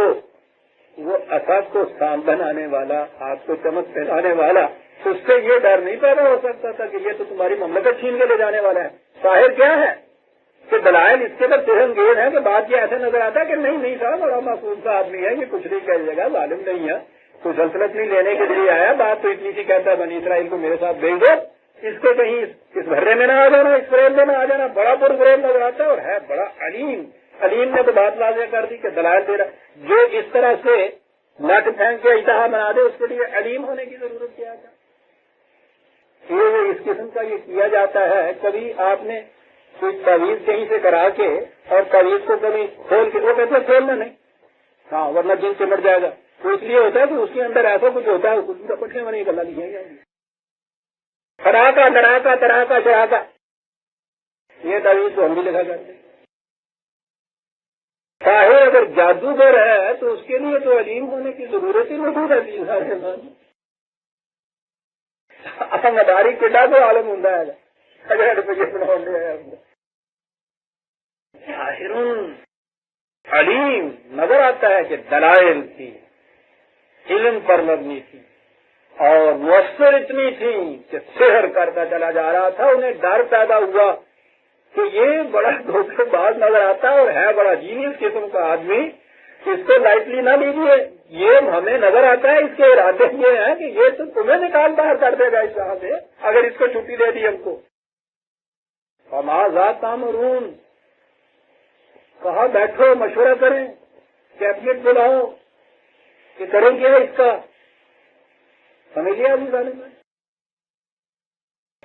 Speaker 1: اسد کو سام بنانے والا, ہاتھ کو چمک پہنانے والا, اس سے یہ ڈر نہیں پیدا ہو سکتا تھا کہ یہ تو تمہاری مملکت چھین کے لے جانے والا ہے. ظاہر کیا ہے کہ دلائل اس کے بعد انگیز ہے کہ بات یہ ایسے نظر آتا ہے کہ نہیں صاحب بڑا معصوم سا آدمی ہے, یہ کچھ نہیں کہہ گا, ظالم نہیں ہے, کوئی سلطنت نہیں لینے کے لیے آیا. بات تو اتنی سی کہتا ہے بنی اسرائیل کو میرے ساتھ بھیج دو, اس کو کہیں اس بھرے میں نہ آ جانا, اس فریب میں نہ آ جانا. بڑا پرفریب نظر آتا ہے اور ہے بڑا علیم نے تو بات واضح کر دی کہ دلائل دے رہا. جو اس طرح سے لٹ پھینک کے اشتہا بنا دے اس کے لیے علیم ہونے کی ضرورت کیا تھا. یہ اس قسم کا یہ کیا جاتا ہے. کبھی آپ نے کوئی تعویذ کہیں سے کرا کے اور تعویذ کو کبھی کھول کے, وہ کہتے ہیں کھولنا نہیں, ہاں ورنہ جن سے مٹ جائے گا. تو اس لیے ہوتا ہے کہ اس کے اندر ایسا کچھ ہوتا ہے کچھ بھی پٹھے میں نہیں گلا لکھیں گے. کھڑاکا تڑاکا چڑھاکا, یہ تعویذ تو ہم بھی لکھا کرتے ہیں. چاہے اگر جادوگر ہے تو اس کے لیے تو علیم ہونے کی ضرورت ہی نہیں رہتی. مداری کڈا تو عالم ہوں علیم نظر آتا ہے کہ دلائل تھی, علم پر مبنی تھی اور مؤثر اتنی تھی کہ سحر کرتا چلا جا رہا تھا. انہیں ڈر پیدا ہوا کہ یہ بڑا دھوکے باز نظر آتا ہے اور ہے بڑا جینیس قسم کا آدمی, اس کو لائٹلی نہ لیجیے. یہ ہمیں نظر آتا ہے اس کے ارادے یہ ہیں کہ یہ تو تمہیں نکال باہر کر دے گا اس یہاں سے اگر اس کو چھٹی دے دی ہم کو. فماذا تامرون, کہا بیٹھو مشورہ کریں, کیبنٹ بلاؤ کہ کریں کیا اس کا. سمجھ لیا ابھی جانے میں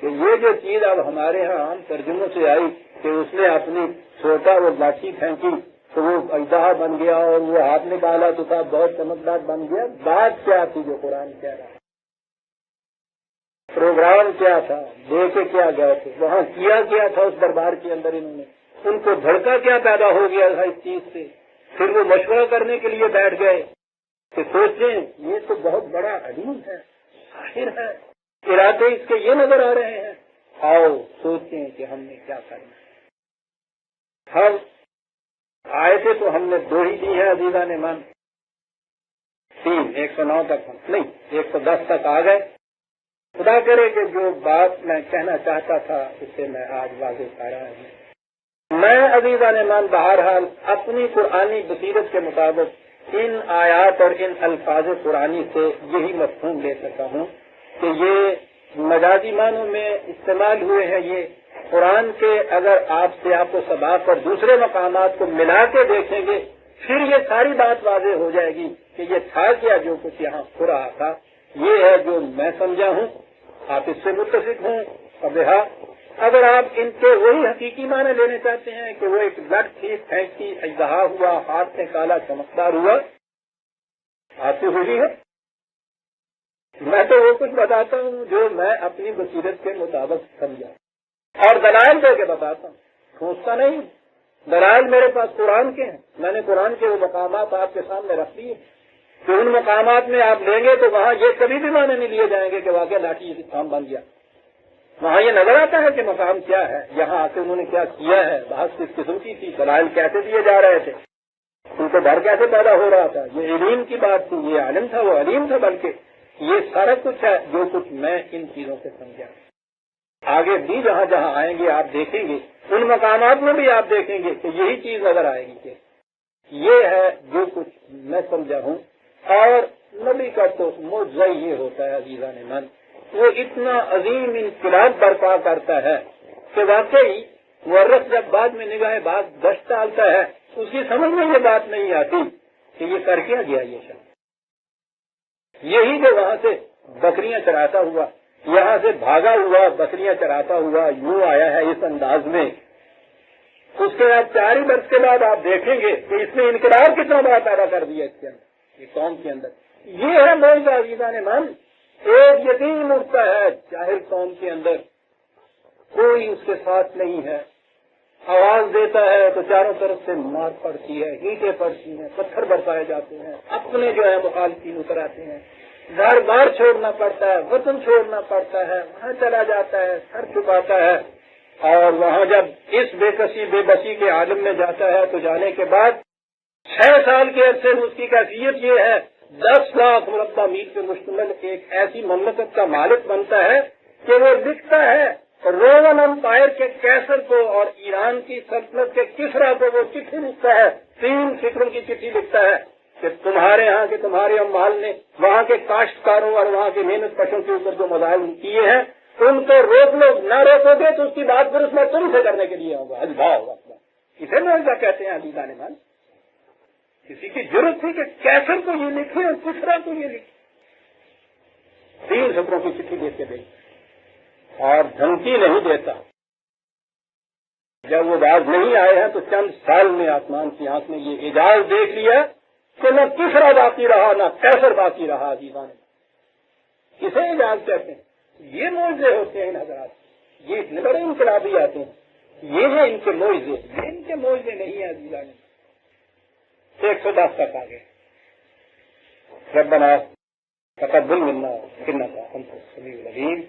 Speaker 1: کہ یہ جو چیز اب ہمارے ہاں عام ترجموں سے آئی کہ اس نے اپنی چھوٹا وہ لاٹھی پھینکی تو وہ اژدہا بن گیا اور وہ ہاتھ نکالا تو تھا بہت چمکدار بن گیا. بات کیا تھی جو قرآن کہہ رہا, پروگرام کیا تھا, دے کے کیا گئے تھے, وہاں کیا تھا اس دربار کے اندر. انہوں نے ان کو دھڑکا کیا پیدا ہو گیا تھا اس چیز سے. پھر وہ مشورہ کرنے کے لیے بیٹھ گئے کہ سوچیں یہ تو بہت بڑا علیم ہے, ظاہر ہے, ارادے اس کے یہ نظر آ رہے ہیں, آؤ سوچیں کہ ہم نے کیا کرنا ہے. ہم آئے تھے تو ہم نے 2 ہی دی ہے عزیزان من, 3 109 تک ہم نہیں 110 تک آ گئے. خدا کرے کہ جو بات میں کہنا چاہتا تھا اسے میں آج واضح کر رہا ہوں. میں عزیزان من بہرحال اپنی قرآنی بصیرت کے مطابق ان آیات اور ان الفاظ قرآنی سے یہی مفہوم لے سکتا ہوں کہ یہ مجازی معنوں میں استعمال ہوئے ہیں. یہ قرآن کے اگر آپ سیاق و سباق اور دوسرے مقامات کو ملا کے دیکھیں گے پھر یہ ساری بات واضح ہو جائے گی کہ یہ تھا کیا جو کچھ یہاں ہو رہا تھا. یہ ہے جو میں سمجھا ہوں, آپ اس سے متفق ہوں. اب اگر آپ ان کے وہی حقیقی معنی لینے چاہتے ہیں کہ وہ ایک لٹ تھی, پھینکی, اژدہا ہوا, ہاتھ سے کالا چمکدار ہوا, آپ سے ہوئی ہے. میں تو وہ کچھ بتاتا ہوں جو میں اپنی بصیرت کے مطابق سمجھا اور دلائل دے کے بتاتا ہوں, سوچتا نہیں. دلائل میرے پاس قرآن کے ہیں, میں نے قرآن کے وہ مقامات آپ کے سامنے رکھ دیے کہ ان مقامات میں آپ لیں گے تو وہاں یہ کبھی بھی معنی نہیں لیے جائیں گے کہ واقعہ لاٹھی کام بن گیا. وہاں یہ نظر آتا ہے کہ مقام کیا ہے, یہاں آ کے انہوں نے کیا کیا ہے, بحث کس قسم کی تھی, دلائل کیسے دیے جا رہے تھے, ان کو ڈر کیسے پیدا ہو رہا تھا. یہ علیم کی بات تھی, یہ عالم تھا, وہ علیم تھا, بلکہ یہ سارا کچھ ہے جو کچھ میں ان چیزوں سے سمجھا. آگے بھی جہاں جہاں آئیں گے آپ دیکھیں گے, ان مقامات میں بھی آپ دیکھیں گے کہ یہی چیز نظر آئے گی کہ یہ ہے جو کچھ میں سمجھا ہوں. اور نبی کا تو معجزہ یہ ہوتا ہے عزیزان من, وہ اتنا عظیم انقلاب برپا کرتا ہے کہ واقعی مورخ جب بعد میں نگاہ بعد دشت ڈالتا ہے اس کی سمجھ میں یہ بات نہیں آتی کہ یہ کر کیا گیا. یہ شخص یہی جو وہاں سے بکریاں چراتا ہوا, یہاں سے بھاگا ہوا بکریاں چراتا ہوا یوں آیا ہے اس انداز میں, اس کے بعد 4 ہی برس کے بعد آپ دیکھیں گے کہ اس نے انقلاب کتنا بڑا پیدا کر دیا اس کے اندر, یہ قوم کے اندر. یہ ہے معجزہ عزیزان من
Speaker 2: ایک یتیم اٹھتا ہے جاہل قوم کے اندر، کوئی اس کے ساتھ نہیں ہے، آواز دیتا ہے تو چاروں طرف سے مار پڑتی ہے، اینٹیں پڑتی ہیں، پتھر برسائے جاتے ہیں، اپنے جو ہے مخالفین اتر آتے ہیں، گھر بار چھوڑنا پڑتا ہے، وطن چھوڑنا پڑتا ہے، وہاں چلا جاتا ہے، سر چھپاتا ہے، اور وہاں جب اس بے کسی بے بسی کے عالم میں جاتا ہے تو جانے کے بعد 6 سال کے عرصے میں اس کی کیفیت یہ ہے 10 لاکھ مربع میل پہ مشتمل ایک ایسی مملکت کا مالک بنتا ہے کہ وہ لکھتا ہے رومن امپائر کے کیسر کو اور ایران کی سلطنت کے کسرا کو وہ چٹھی لکھتا ہے، 3 فکروں کی چٹھی لکھتا ہے کہ تمہارے ہاں کے تمہارے اموال نے وہاں کے کاشتکاروں اور وہاں کے محنت کشوں کے اوپر جو مظاہر کیے ہیں ان کو روک لو، نہ روکو گے تو اس کی بات پھر اس میں تم سے کرنے کے لیے ہوگا، اللہ ہوگا۔ اسے معجزہ کہتے ہیں عزیزان مان۔ کسی کی ضرورت تھی کہ کیسر کو یہ لکھے اور کسرا کو یہ لکھے، 3 فکروں کی چٹھی دیتے گئی اور دھمکی نہیں دیتا۔ جب وہ باز نہیں آئے ہیں تو چند سال میں آسمان کی آنکھ میں یہ اعجاز دیکھ لیا کہ نہ کسرا باقی رہا نہ کیسر باقی رہا عزیزان۔ اسے اعجاز کہتے ہیں۔ یہ معجزے ہوتے ہیں ان حضرات، یہ اتنے بڑے انقلابی آتے ہیں، یہ ہیں ان کے معجزے، یہ ان کے معجزے نہیں ہیں عزیزان۔ 110 تک آگے ربنا تقبل منا انک انت السمیع العلیم۔